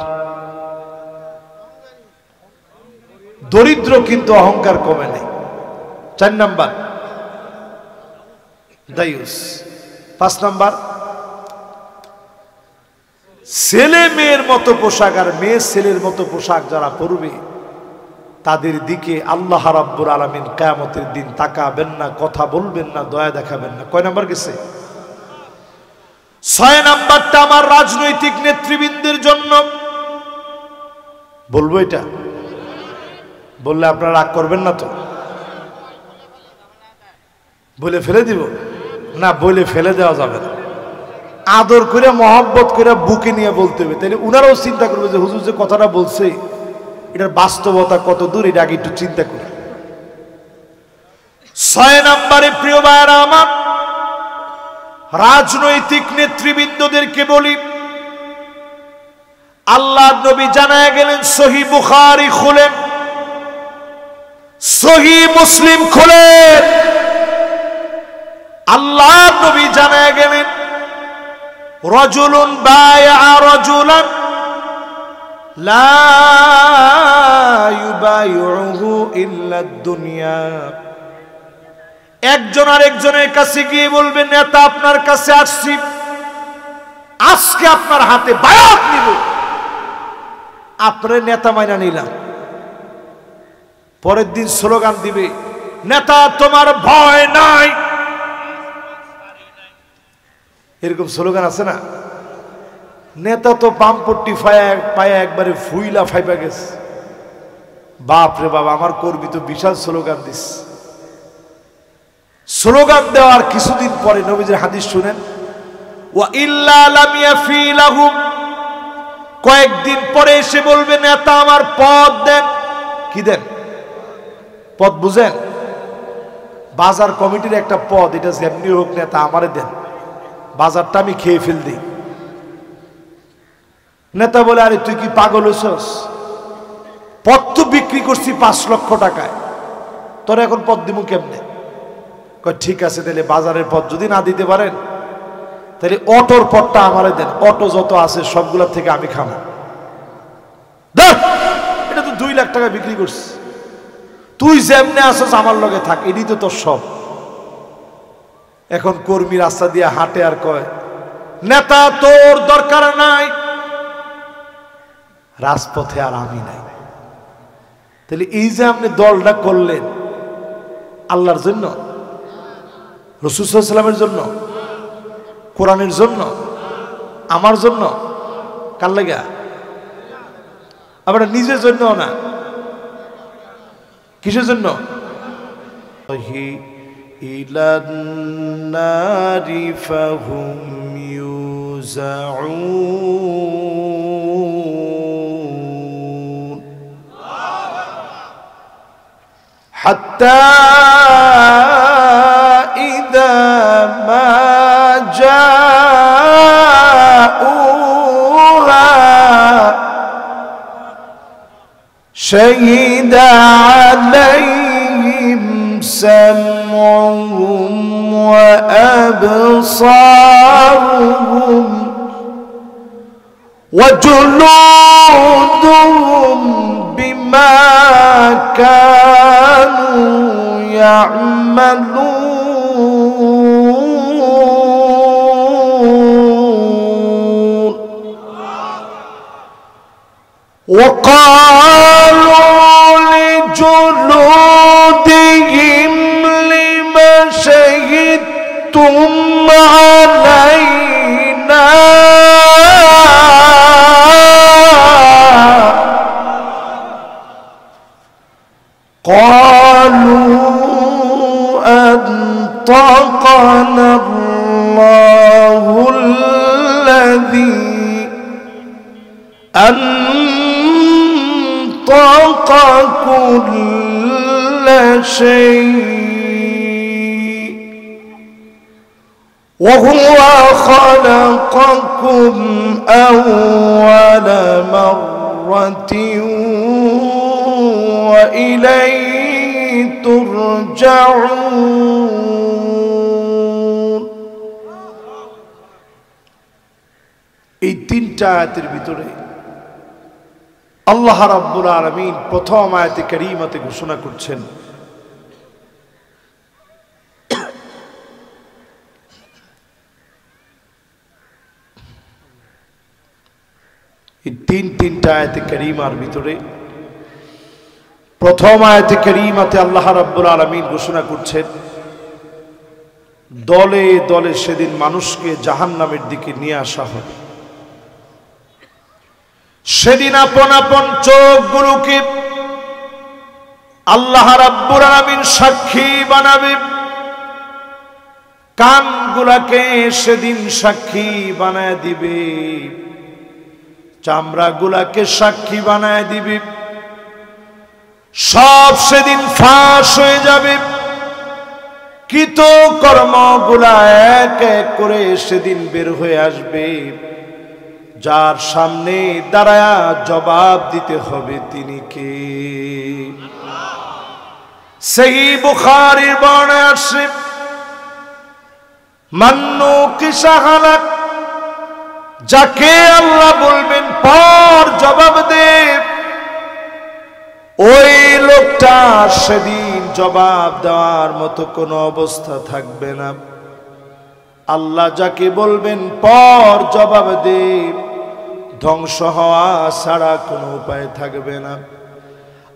দরিদ্র কিন্তু অহংকার কমে নেই। চার নাম্বার, দায়ুস। পাঁচ নাম্বার, ছেলে মেয়ের মতো পোশাক আর মেয়ে ছেলের মতো পোশাক যারা পরবে তাদের দিকে আল্লাহ রাব্বুল আলামিন কিয়ামতের দিন তাকাবেন না, কথা বলবেন না, দয়া দেখাবেন না। কয় নাম্বার গেছে? ছয় নাম্বারটা আমার রাজনৈতিক নেতৃবৃন্দের জন্য বলবো। এটা বললে আপনারা রাগ করবেন না তো? বলে ফেলে দিব না? বলে ফেলে দেওয়া যাবে না, আদর করে মহব্বত করে বুকে নিয়ে বলতে হবে। তাহলে উনারাও চিন্তা করবে যে হুজুর যে কথাটা বলছে এটার বাস্তবতা কত দূর, এটা আগে একটু চিন্তা করি। ছয় নম্বরে প্রিয় ভাইরা আমার, রাজনৈতিক নেতৃবৃন্দদেরকে বলি, আল্লাহ নবী জানায় গেলেন, সহিহ বুখারী খুলেন, সহিহ মুসলিম খুলেন, আল্লাহ নবী জানায় গেলেন, রাজুলুন বায়আ রাজুলান লা ইউবাইউহু ইল্লা দুনিয়া। একজন আরেকজনের কাছে গিয়ে বলবে, নেতা আপনার কাছে আসছি, আজকে আপনার হাতে বায়াত নিব, আপনার নেতা মাইনা নিলাম। পরের দিন স্লোগান দিবে, নেতা তোমার ভয় নাই। এরকম স্লোগান আছে না? নেতা তো পাম্পট্টি পায়া একবারে ফুইলা ফাইবা গেছে। বাপ রে বাবা, আমার কর্মী তো বিশাল স্লোগান দিস। স্লোগান দেওয়ার কিছুদিন পরে নবীজির হাদিস শুনেন, ওয়া ইল্লা লাম ইয়াফি লাহুম, কয়েকদিন পরে এসে বলবে, নেতা আমার পদ দেন। কি দেন? পদ বুঝেন? বাজার কমিটির একটা পদ, এটা যেমনি হোক নেতা আমারে দেন, বাজারটা আমি খেয়ে ফেল দিই। নেতা বলে, আরে তুই কি পাগল হইছস? পদ তো বিক্রি করছি 5 লক্ষ টাকায়, তোর এখন পথ দিমু কেমনে? কয় ঠিক আছে, তাহলে বাজারের পথ যদি না দিতে পারেন তাহলে অটোর পথটা আমারে দেন, অটো যত আছে সবগুলোর থেকে আমি খাবো। এটা তো 2 লাখ টাকা বিক্রি করছি, তুই যেমনে আসছ আমার লগে থাক, এটি তো তোর সব। এখন কর্মী রাস্তা দিয়ে হাঁটে আর কয় নেতা তোর দরকার নাই, রাজপথে আর আমি নাই। তাহলে এই যে আপনি দলটা করলেন আল্লাহর জন্য, রাসূল সাল্লাল্লাহু আলাইহি ওয়াসাল্লামের জন্য, কোরআনের জন্য, আমার জন্য, কার লাগা? আবার নিজের জন্য না, কিসের জন্য? ইলান নারি ফাহুম ইউজাউন হাত্তা ইযা মা জাউহা শাহিদা আলাইহিম سمعهم وأبصارهم وجلودهم بما كانوا يعملون وقالوا لجلودهم لما شهدتم علينا قالوا أنطقنا الله الذي أنطق كل شيء وهو خلقكم أول مرة وإليه ترجعون। এই 3টা আয়াতের ভিতরে আল্লাহ রাব্বুল আলামিন প্রথম আয়াতে কারীমাতে ঘোষণা করছেন এই 3টা আয়াতে কারীমার ভিতরে প্রথম আয়াতে কারীমাতে আল্লাহ রাব্বুল আলামিন ঘোষণা করছেন দলে দলে সেদিন মানুষকে জাহান্নামের দিকে নিয়ে আসা হবে। সেদিন আপন আপন চোখগুলোকে আল্লাহ রাব্বুল আলামিন সাক্ষী বানাবে, কানগুলাকে সেদিন সাক্ষী বানায় দিবে, চামড়াগুলাকে সাক্ষী বানায় দিবে, সব সেদিন ফাঁস হয়ে যাবে। কৃত কর্মগুলা এক এক করে সেদিন বের হয়ে আসবে। যার সামনে দাঁড়ায়া জবাব দিতে হবে তিনি কে? সহিহ বুখারীর বর্ণনায় আসে মান্নু কিসাহালাক, যাকে আল্লাহ বলবেন পর জবাব দে, ওই লোকটা সেদিন জবাব দেওয়ার মতো কোনো অবস্থা থাকবে না। আল্লাহ যাকে বলবেন পর জবাব দে, ধ্বংস হওয়া ছাড়া কোনো উপায় থাকবে না।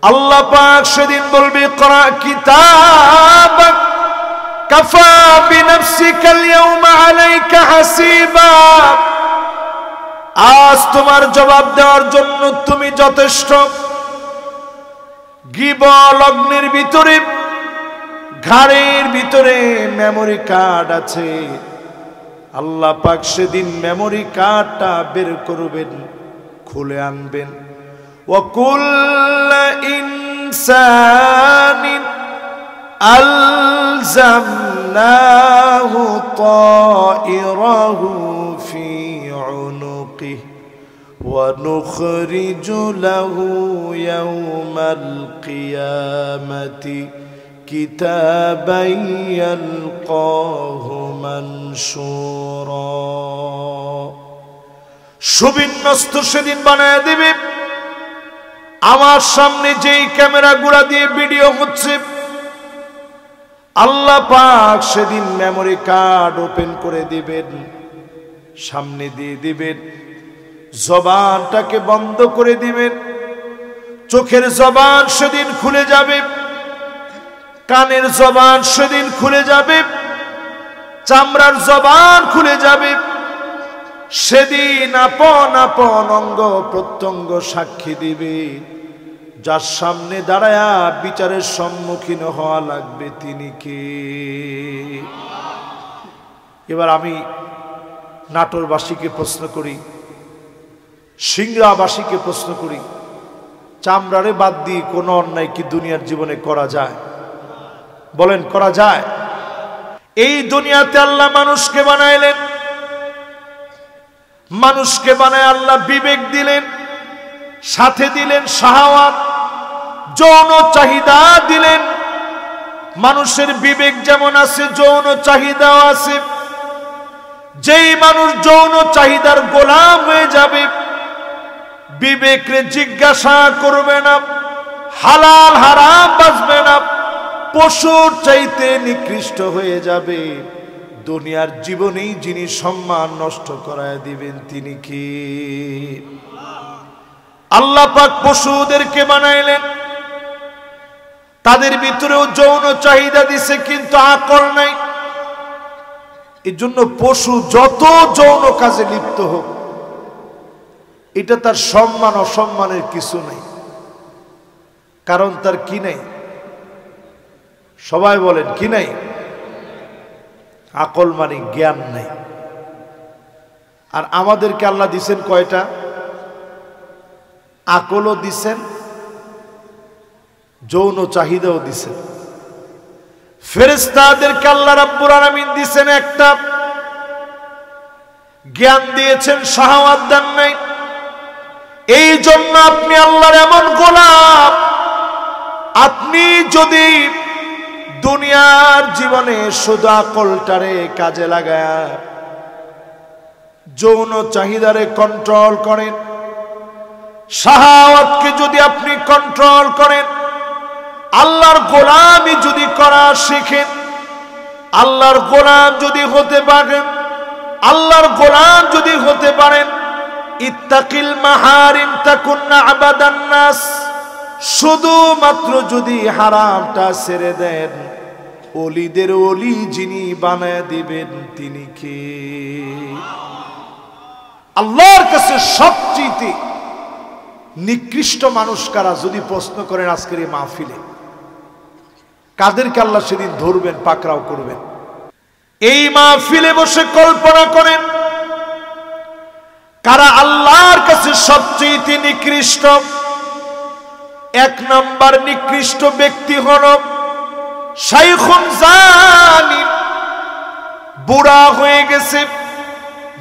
আল্লাহ পাক সেদিন বলবে করা কিতাবাক কাফা বিনাফসিকাল ইয়াউমা আলাইকা হাসিবা, আজ তোমার জবাব দেওয়ার জন্য তুমি যথেষ্ট। গিবল অগ্নির ভিতরে ঘাড়ের ভিতরে মেমোরি কার্ড আছে, আল্লাহ পাক সেদিন মেমোরি কার্ডটা বের করবেন, খুলে আনবেন। ওয়াকুল্লা ইনসানিন আলজামনাহু তাইরাহু ফি উনুকিহি ونخرج له يوم القيامة كتابا يلقاه منشورا সুবিন্যস্ত সেদিন বানায় দিবে আমার সামনে যেই ক্যামেরাগুলো দিয়ে ভিডিও হচ্ছে আল্লাহ পাক সেদিন মেমরি কার্ড ওপেন করে দিবেন সামনে দিয়ে দিবেন জবানটাকে বন্ধ করে দিবেন চোখের জবান সেদিন খুলে যাবে কানের জবান সেদিন খুলে যাবে চামড়ার জবান খুলে যাবে সেদিন আপন আপন অঙ্গ প্রত্যঙ্গ সাক্ষী দিবে যার সামনে দাঁড়ায়া বিচারের সম্মুখীন হওয়া লাগবে তিনি কে এবার আমি নাটোরবাসীকে প্রশ্ন করি সিংড়াবাসীকে প্রশ্ন করি চামড়ারে বাদ দিয়ে কোনো অন্যায় কি দুনিয়ার জীবনে করা যায় বলেন করা যায় এই দুনিয়াতে আল্লাহ মানুষকে বানাইলেন মানুষকে বানায় আল্লাহ বিবেক দিলেন সাথে দিলেন শাহাওয়াত যৌন চাহিদা দিলেন মানুষের বিবেক যেমন আছে যৌন চাহিদাও আছে যেই মানুষ যৌন চাহিদার গোলাম হয়ে যাবে বিবেককে জিজ্ঞাসা করবে না হালাল হারাম বাঁচবে না পশুর চাইতে নিকৃষ্ট হয়ে যাবে দুনিয়ার জীবনেই যিনি সম্মান নষ্ট করায় দিবেন তিনি কি আল্লাহ পাক পশুদেরকে বানাইলেন তাদের ভিতরেও যৌন চাহিদা দিছে কিন্তু আকল নাই এজন্য পশু যত যৌন কাজে লিপ্ত হোক এটা তার সম্মান অসম্মানের কিছু নাই কারণ তার কি নাই সবাই বলেন কি নাই আকল মানে জ্ঞান নাই আর আমাদেরকে আল্লাহ দিছেন কয়টা আকলও দিছেন যৌন চাহিদাও দিছেন ফেরেশতাদেরকে আল্লাহ রাব্বুল আলামিন দিছেন একটা জ্ঞান দিয়েছেন শাহাওয়াত দেন নাই এই জন্য আপনি আল্লাহর এমন গোলাম আপনি যদি দুনিয়ার জীবনে শুধু আকলটারে কাজে লাগায় যৌন চাহিদারে কন্ট্রোল করেন শাহাওয়াতকে যদি আপনি কন্ট্রোল করেন আল্লাহর গোলামি যদি করা শিখেন আল্লাহর গোলাম যদি হতে পারেন আল্লাহর গোলাম যদি হতে পারেন ইত্তাকিল মাহারিম তাকুন্না আবাদান নাস শুধুমাত্র যদি হারামটা ছেড়ে দেন ওলিদের ওলি যিনি বানায় দিবেন তিনি কে আল্লাহর কাছে সবচেয়ে নিকৃষ্ট মানুষ কারা যদি প্রশ্ন করেন আজকের এই মাহফিলে কাদেরকে আল্লাহ সেদিন ধরবেন পাকড়াও করবেন এই মাহফিলে বসে কল্পনা করেন কারা আল্লাহর কাছে সবচেয়ে নিকৃষ্ট এক নাম্বার নিকৃষ্ট ব্যক্তি হল শাইখুন জানি বুড়া হয়ে গেছে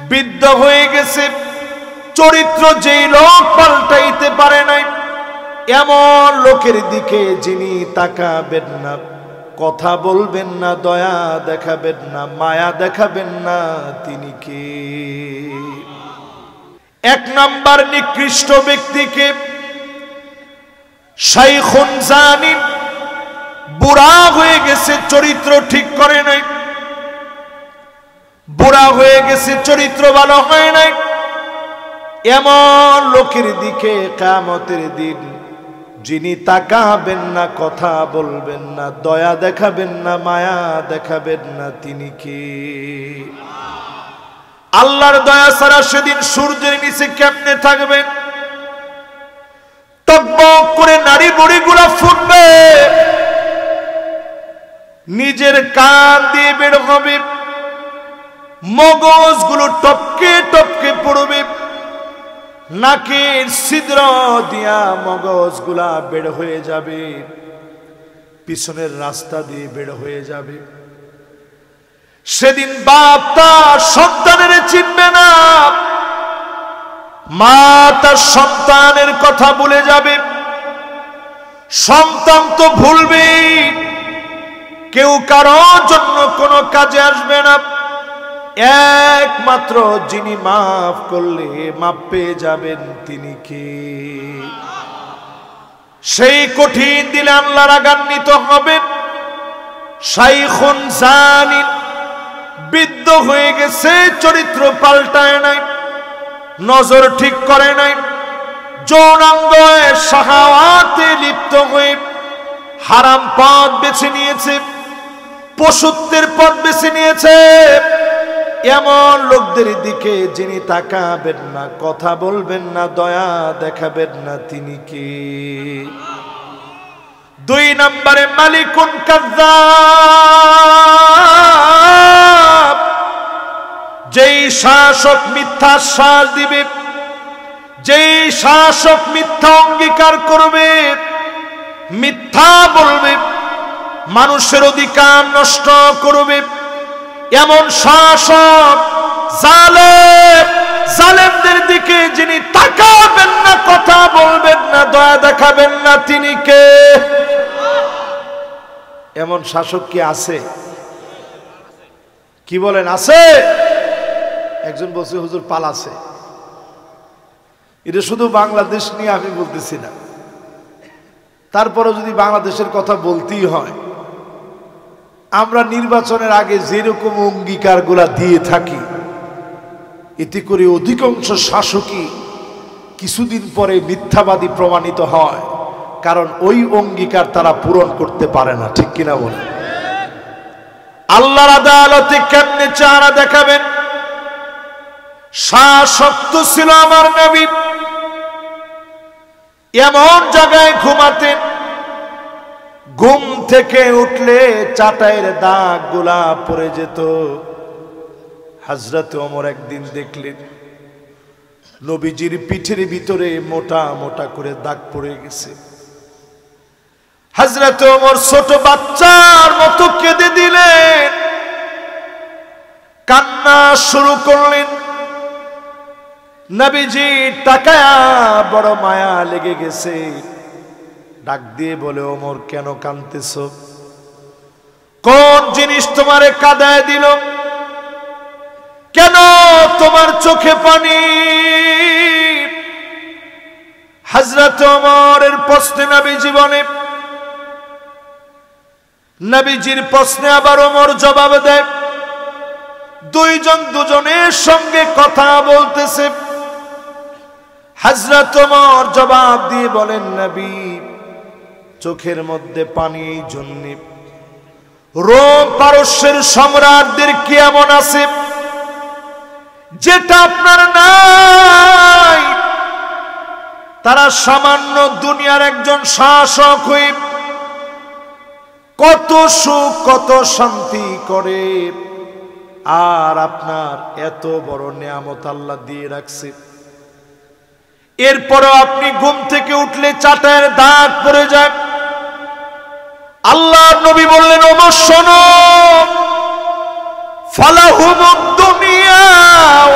বৃদ্ধ হয়ে গেছে চরিত্র যেই লোক পাল্টাইতে পারে নাই এমন লোকের দিকে যিনি তাকাবেন না কথা বলবেন না দয়া দেখাবেন না মায়া দেখাবেন না তিনি কে এক নাম্বার নিকৃষ্ট ব্যক্তিকে শাইখুন জানি বুড়া হয়ে গেছে চরিত্র ঠিক করে নাই বুড়া হয়ে গেছে চরিত্র ভালো হয় নাই এমন লোকের দিকে কিয়ামতের দিন যিনি তাকাবেন না কথা বলবেন না দয়া দেখাবেন না মায়া দেখাবেন না তিনি কি আল্লাহর দয়া ছাড়া সেদিন সূর্যের নিচে কেমনে থাকবেন টকবক করে নারী বুড়িগুলা ফুটবে নিজের কান দিয়ে বের হবে মগজগুলো টপকে টপকে পড়বে নাকের ছিদ্র দিয়া মগজগুলা বের হয়ে যাবে পিছনের রাস্তা দিয়ে বের হয়ে যাবে সেদিন বাপ তার সন্তানের চিনবে না মা তার সন্তানের কথা ভুলে যাবে সন্তান তো ভুলবেই কেউ কারোর জন্য কোনো কাজে আসবে না, একমাত্র যিনি মাফ করলে মাফ পেয়ে যাবেন তিনি কে? সেই কঠিন দিলে আল্লাহ রাগান্বিত হবেন। শাইখুন জানিন, বৃদ্ধ হয়ে গেছে, চরিত্র পাল্টায় নাই, নজর ঠিক করে নাই, যৌনাঙ্গ শাহাওয়াতে লিপ্ত হয়ে হারাম পথ বেছে নিয়েছে, পশুত্বের পথ বেছে নিয়েছে। এমন লোকদের দিকে যিনি তাকাবেন না, কথা বলবেন না, দয়া দেখাবেন না, তিনি কি? 2 নম্বরে মালিকুন কাযযাব, যেই শাসক মিথ্যা আশ্বাস দিবে, যেই শাসক মিথ্যা অঙ্গীকার করবে, মিথ্যা বলবে, মানুষের অধিকার নষ্ট করবে, এমন শাসক জালেম, জালেমদের দিকে যিনি তাকাবেন না, কথা বলবেন না, দয়া দেখাবেন না, তিনি কে? এমন শাসক কি আছে? কি বলেন, আছে? একজন বলছে হুজুর পালাছে। এটা শুধু বাংলাদেশ নিয়ে আমি বলতেছি না, তারপরে যদি বাংলাদেশের কথা বলতেই হয়, আমরা নির্বাচনের আগে যেরকম অঙ্গীকারগুলা দিয়ে থাকি, এতে করে অধিকাংশ শাসকই কিছুদিন পরে মিথ্যাবাদী প্রমাণিত হয়, কারণ ওই অঙ্গীকার তারা পূরণ করতে পারে না। ঠিক কিনা বলে? আল্লাহর আদালতে কেমনে চেহারা দেখাবেন? শাসক তো ছিল আমার নবী, এমন জায়গায় ঘুমাতেন, ঘুম থেকে উঠলে চাটাইয়ের দাগ গুলা পড়ে যেত। হযরত ওমর একদিন দেখলেন নবীজির পিঠের ভিতরে মোটা মোটা করে দাগ পড়ে গেছে। হযরত ওমর ছোট বাচ্চার মতো কেঁদে দিলেন, কান্না শুরু করলেন। নবীজি তাকায়া বড় মায়া লেগে গেছে, ডাক দিয়ে বলে, ওমর কেন কাঁদতেছ? কোন জিনিস তোমারে কাঁদায় দিল? কেন তোমার চোখে পানি? হযরত ওমরের প্রশ্নে নবীজি বলে, নবীজির প্রশ্নে আবার ওমর জবাব দেয়। দুইজন দুজনের সঙ্গে কথা বলতেছে। হযরত ওমর জবাব দিয়ে বলেন, নবী, চোখের মধ্যে পানি এই জন্য, রোম পারস্যের সম্রাটদের কি এমন আছে যেটা আপনার নাই? তারা সামান্য দুনিয়ার একজন শাসক হয়ে কত সুখ কত শান্তি করে, আর আপনার এত বড় নিয়ামত আল্লাহ দিয়ে রাখছে, এরপরও আপনি ঘুম থেকে উঠলে চাটায়ের দাগ পড়ে যায়। আল্লাহর নবী বললেন, ওমর শোনো, ফালাহুমুদ দুনিয়া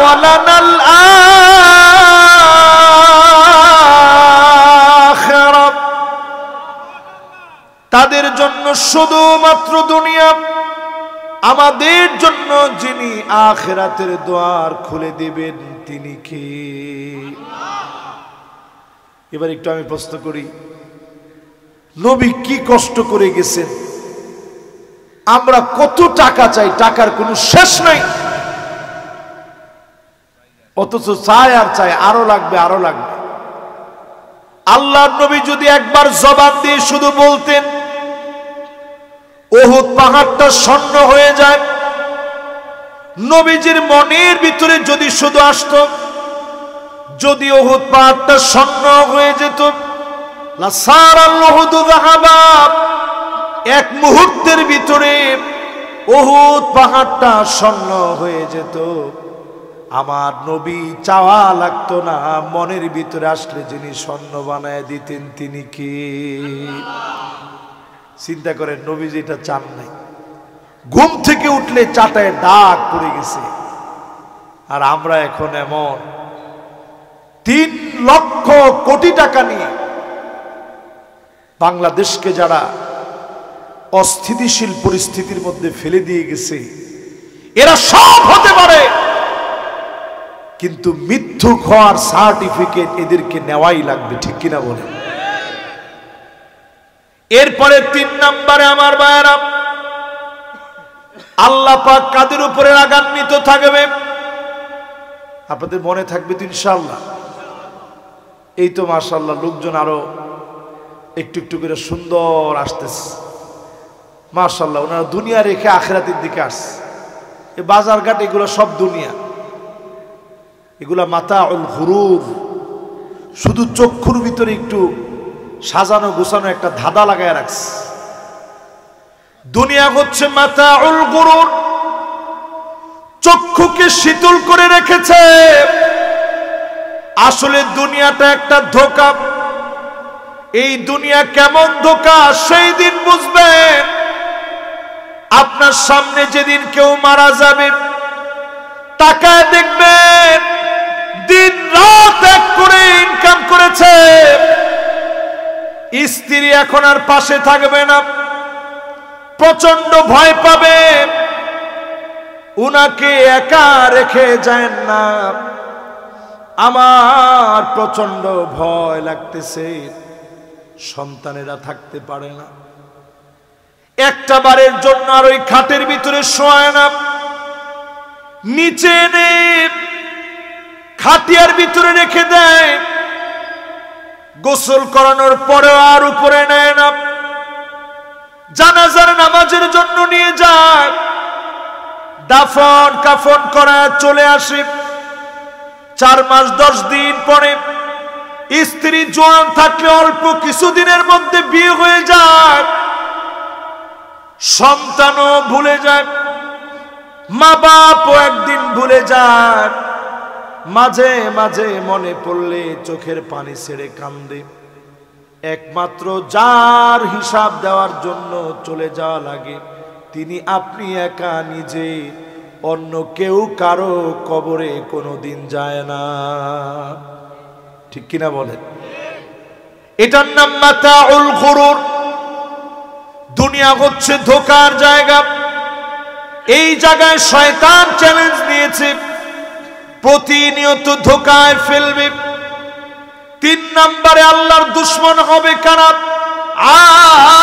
ওয়ালানাল আখিরা, তাদের জন্য শুধুমাত্র দুনিয়া, আমাদের জন্য যিনি আখিরাতের দ্বার খুলে দিবেন তিনি কে? এবার একটু আমি প্রশ্ন করি, নবী কি কষ্ট করে গেছেন, আমরা কত টাকা চাই, টাকার কোনো শেষ নাই, অথচ চাই আর চাই, আরো লাগবে আরো লাগবে। আল্লাহর নবী যদি একবার জবাব দিয়ে শুধু বলতেন, উহুদ পাহাড়টা স্বর্ণ হয়ে যায়, নবীজির মনের ভিতরে যদি শুধু আসতো, যদি উহুদ পাহাড়টা স্বর্ণ হয়ে যেত, লাসারাল উহুদু যাহাবা, এক মুহূর্তের ভিতরে উহুদ পাহাড়টা স্বর্ণ হয়ে যেত। আমার নবী চাওয়া লাগতো না, মনের ভিতরে আসলে যিনি স্বর্ণ বানায় দিতেন তিনি কি? চিন্তা করেন, নবী যেটা চান নাই, ঘুম থেকে উঠলে চাটায় দাগ পড়ে গেছে, আর আমরা এখন এমন 3 লক্ষ কোটি টাকা নিয়ে বাংলাদেশকে যারা অস্থিতিশীল পরিস্থিতির মধ্যে ফেলে দিয়ে গেছে। এরা সব হতে পারে, কিন্তু মিথ্যুক হওয়ার সার্টিফিকেট এদেরকে নেওয়াই লাগবে, ঠিক কিনা বলে। এরপরে 3 নম্বরে আমার ভাইয়েরা, আল্লাহ পাক কাদের উপরে রাগান্বিত থাকবে? আপনাদের মনে থাকবে তো ইনশাআল্লাহ। এই তো মাশাআল্লাহ, লোকজন আরো একটু একটু করে সুন্দর আসতেছে মাশাআল্লাহ। ওনারা দুনিয়া রেখে আখিরাতের দিকে আসছে। এই বাজারঘাট এগুলো সব দুনিয়া, এগুলা মাতাউল গুরুর। শুধু চক্ষুর ভিতরে একটু সাজানো গোছানো একটা ধাঁধা লাগায় রাখছে। দুনিয়া হচ্ছে মাতাউল গুরুর, চক্ষুকে শীতল করে রেখেছে। আসলে দুনিয়াটা একটা ধোঁকা। এই দুনিয়া কেমন ধোঁকা সেই দিন বুঝবেন। আপনার সামনে যেদিন কেউ মারা যাবে, তাকায় দেখবেন দিন রাত এক করে ইনকাম করেছে। স্ত্রী এখন আর পাশে থাকবে না, প্রচন্ড ভয় পাবে। উনাকে একা রেখে যায় না, আমার প্রচন্ড ভয় লাগতেছে। সন্তানেরা থাকতে পারে না, একটা বারের জন্য আর ওই খাটের ভিতরে শোয় না, নিচে এনে খাটিয়ার ভিতরে রেখে দেয়। গোসল করানোর পরেও আর উপরে নেয় না। জানাজার নামাজের জন্য নিয়ে যায়, দাফন কাফন করা চলে আসে। 4 মাস 10 দিন পরে স্ত্রী জোয়ান থাকলে অল্প কিছুদিনের মধ্যে বিয়ে হয়ে যায়, সন্তানও ভুলে যায়, মা বাপও একদিন ভুলে যায়। মাঝে মাঝে মনে পড়লে চোখের পানি ছেড়ে কান্দে। একমাত্র যার হিসাব দেওয়ার জন্য চলে যাওয়া লাগে, তিনি আপনি একা নিজে, অন্য কেউ কারো কবরে কোনোদিন যায় না, ঠিক কিনা বলেন? এটার নাম মাতাউল গুরুর। দুনিয়া হচ্ছে ধোঁকার জায়গা। এই জায়গায় শয়তান চ্যালেঞ্জ নিয়েছে, প্রতিনিয়ত ধোঁকায় ফেলবে। 3 নম্বরে আল্লাহর দুশমন হবে কারা?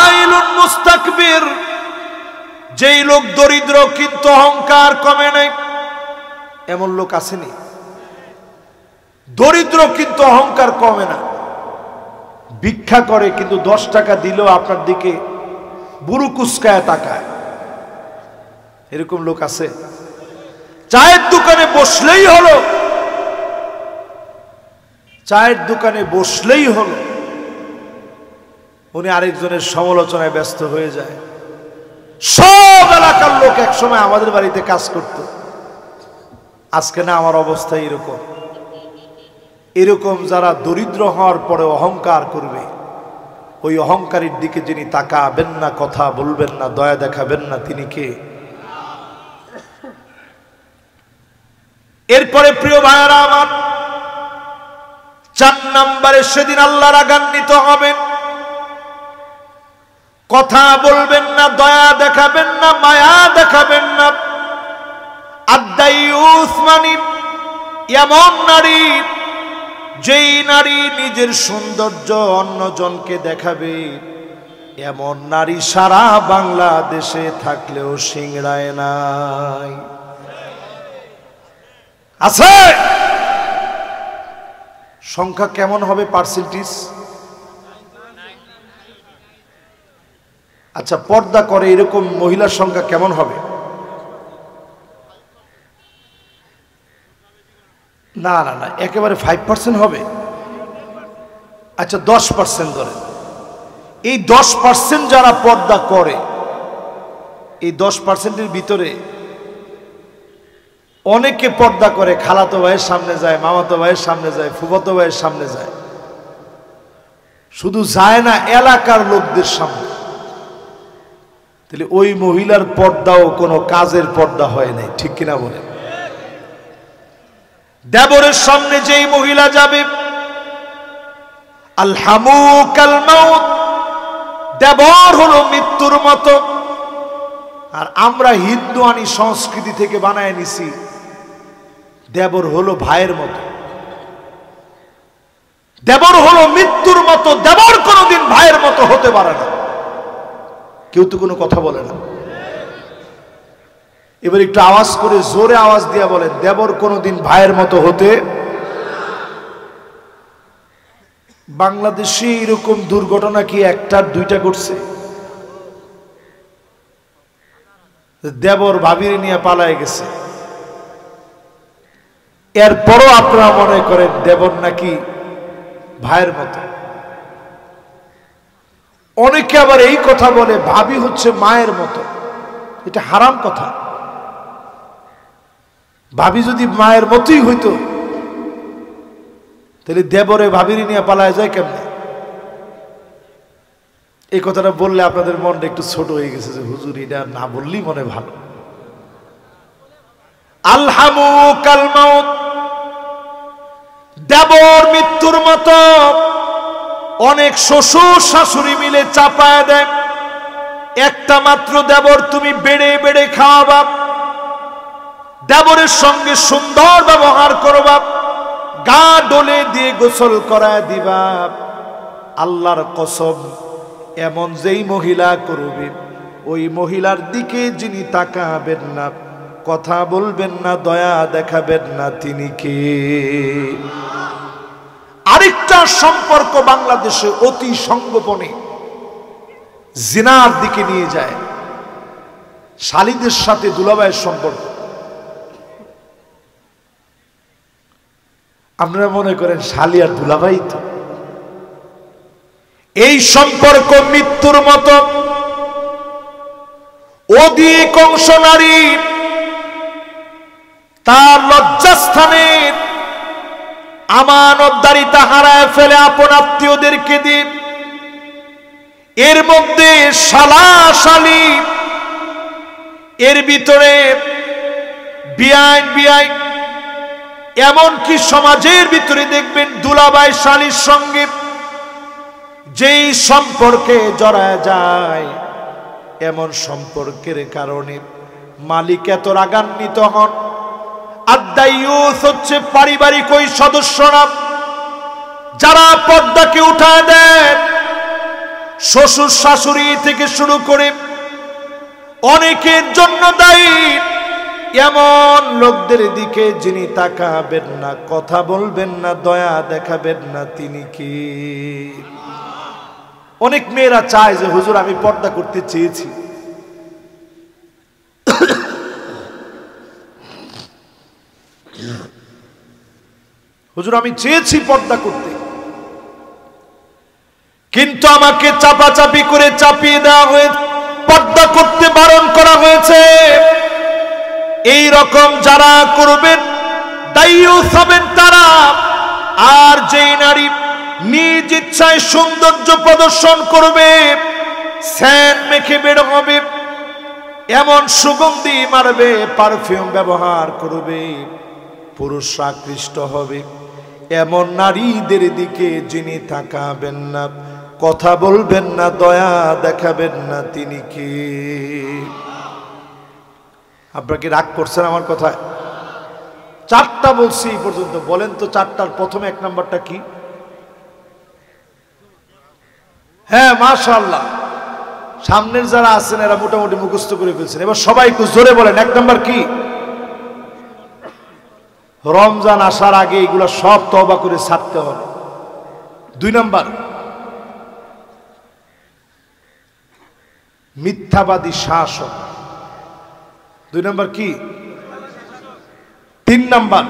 আইলুন মুস্তাকবির। যেই লোক দরিদ্র কিন্তু অহংকার কমে নাই, এমন লোক আসেনি? দরিদ্র কিন্তু অহংকার কমে না, ভিক্ষা করে কিন্তু 10 টাকা দিলেও আপনার দিকে বুড়ো কুচকায় তাকায়, এরকম লোক আছে? চায়ের দোকানে বসলেই হলো, চায়ের দোকানে বসলেই হলো, উনি আরেকজনের সমালোচনায় ব্যস্ত হয়ে যায়। সব এলাকার লোক একসময় আমাদের বাড়িতে কাজ করত, আজকে না আমার অবস্থা এরকম। এরকম যারা দরিদ্র হওয়ার পরে অহংকার করবে, ওই অহংকারীর দিকে যিনি তাকাবেন না, কথা বলবেন না, দয়া দেখাবেন না, তিনি কে? এরপরে প্রিয় ভাইয়েরা আমার, 4 নম্বরে সেদিন আল্লাহ রাগান্বিত হবেন। কথা বলবেন না, দয়া দেখাবেন না, মায়া দেখাবেন না। আদ-দাইয়ুস মানে এমন নারী, যেই নারী নিজের সৌন্দর্য অন্যজনকে দেখাবে, এমন নারী সারা বাংলাদেশে থাকলেও সিংড়ায় নাই। আছে? সংখ্যা কেমন হবে, পার্সেন্টেজ? আচ্ছা, পর্দা করে এরকম মহিলার সংখ্যা কেমন হবে? না না না, একেবারে 5% হবে। আচ্ছা 10% ধরে। এই 10% যারা পর্দা করে, এই 10%-এর ভিতরে অনেকে পর্দা করে, খালাতো ভাইয়ের সামনে যায়, মামাতো ভাইয়ের সামনে যায়, ফুফাতো ভাইয়ের সামনে যায়, শুধু যায় না এলাকার লোকদের সামনে। তাহলে ওই মহিলার পর্দাও কোনো কাজের পর্দা হয় নাই, ঠিক কিনা বলে? দেবরের সামনে যেই মহিলা যাবে, আলহামুকাল মাউত, দেবর হলো মৃত্যুর মতো। আর আমরা হিন্দু আনি সংস্কৃতি থেকে বানায় নিছি দেবর হলো ভাইয়ের মতো। দেবর হলো মৃত্যুর মতো, দেবর কোনোদিন ভাইয়ের মতো হতে পারে না। কেউ তো কোনো কথা বলে না। এবার একটু আওয়াজ করে জোরে আওয়াজ দিয়া বলেন, দেবর কোনোদিন ভাইয়ের মতো হতে। বাংলাদেশে এরকম দুর্ঘটনা কি একটা দুইটা ঘটছে? দেবর ভাবির নিয়ে পালায় গেছে, এরপরও আপনারা মনে করেন দেবর নাকি ভাইয়ের মতো। অনেকে আবার এই কথা বলে ভাবি হচ্ছে মায়ের মতো। এটা হারাম কথা। ভাবি যদি মায়ের মতোই হইতো তাহলে দেবরে ভাবির নিয়ে পালায় যায় কেমনে? এই কথাটা বললে আপনাদের মনটা একটু ছোট হয়ে গেছে যে হুজুর এটা না বললেই মনে ভালো। আলহামু কাল মাউত, দেবর মৃত্যুর মতো। অনেক শ্বশুর শাশুড়ি মিলে চাপায় দেয়, একটা মাত্র দেবর তুমি বেড়ে বেড়ে খাওয়াবা, দেবরের সঙ্গে সুন্দর ব্যবহার করবা, গা ডলে দিয়ে গোসল করায় দিবা। আল্লাহর কসম, এমন যেই মহিলা করবে ওই মহিলার দিকে যিনি তাকাবেন না, কথা বলবেন না, দয়া দেখাবেন না, তিনি কে? আরেকটা সম্পর্ক বাংলাদেশে অতি সংগোপনে জিনার দিকে নিয়ে যায়, শালীদের সাথে দুলাভাইয়ের সম্পর্ক। আপনারা মনে করেন শালী আর দুলাভাই তো। এই সম্পর্ক মৃত্যুর মতো। অধিকাংশ নারী তার লজ্জাস্থানের আমানতদারিতা হারায় ফেলে আপন আত্মীয়দেরকে দিয়ে। এর মধ্যে শালা শালী, এর ভিতরে বিআইন বিআই, এমনকি সমাজের ভিতরে দেখবেন দুলাভাই শালীর সঙ্গে যেই সম্পর্কে জড়ায় যায়, এমন সম্পর্কের কারণে মালিক এত রাগান্বিত হন। আদায়ুস হচ্ছে পারিবারিক ওই সদস্যরা যারা পর্দাকে উঠায় দেন, শ্বশুর শাশুড়ি থেকে শুরু করে অনেকের জন্য দায়ী এমন লোকদের দিকে যিনি তাকাবেন না, কথা বলবেন না, দয়া দেখাবেন না, তিনি কি? অনেক মেয়েরা চায় যে হুজুর আমি পর্দা করতে চেয়েছি, হুজুর আমি চেয়েছি পর্দা করতে, কিন্তু আমাকে চাপাচাপি করে চাপিয়ে দেওয়া হয়েছে, পর্দা করতে বারণ করা হয়েছে। এই রকম যারা করবেন দায়ুস হবেন তারা। আর যেই নারী নিজ ইচ্ছায় সৌন্দর্য প্রদর্শন করবে, সেন্ট মেখে বের হবে, এমন সুগন্ধি মারবে, পারফিউম ব্যবহার করবে, পুরুষ আকৃষ্ট হবে, এমন নারীদের দিকে যিনি তাকাবেন না, কথা বলবেন না, দয়া দেখাবেন না, তিনি কি? আপনারা কি রাগ করছেন আমার কথায়? চারটা বলছি এই পর্যন্ত, বলেন তো চারটার প্রথমে এক নাম্বারটা কি? হ্যাঁ মাশাআল্লাহ, সামনের যারা আছেন এরা মোটামুটি মুখস্থ করে ফেলছেন। এবার সবাই একটু জোরে বলেন, এক নাম্বার কি? রমজান আসার আগে এগুলো সব তওবা করে ছাড়তে হবে। দুই নাম্বার, মিথ্যাবাদী শাসক। দুই নাম্বার কি? তিন নাম্বার,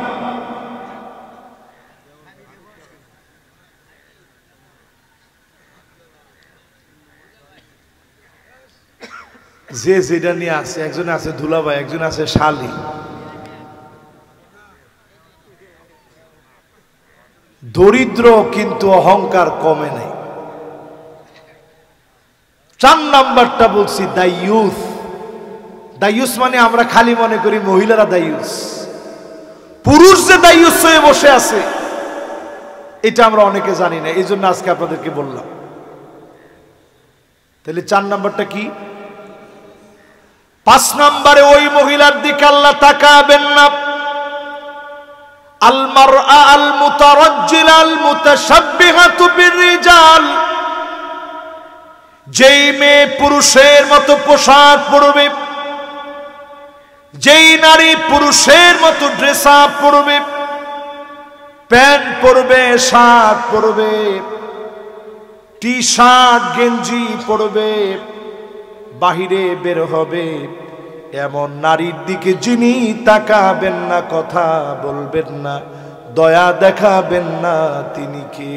যে যেটা নিয়ে আছে, একজন আছে দুলাভাই, একজন আছে শালী। দরিদ্র কিন্তু অহংকার কমে নাই। চার নাম্বারটা বলছি দায়ুস। দায়ুস মানে আমরা খালি মনে করি মহিলারা দায়ুস, পুরুষ যে দায়ুস হয়ে বসে আছে এটা আমরা অনেকে জানি না, এই জন্য আজকে আপনাদেরকে বললাম। তাহলে 4 নম্বরটা কি? 5 নম্বরে ওই মহিলার দিকে আল্লাহ তাকাবেন না। আল মারআ আল মুতারাজ্জিলা আল মুতাশাব্বিহাতু বিররিজাল, যেই মেয়ে পুরুষের মতো পোশাক পরবে, যেই নারী পুরুষের মতো ড্রেস আপ পরবে, প্যান্ট পরবে, শার্ট পরবে, টি শার্ট গেঞ্জি পরবে, বাহিরে বের হবে, এমন নারীর দিকে যিনি তাকাবেন না, কথা বলবেন না, দয়া দেখাবেন না, তিনি কে?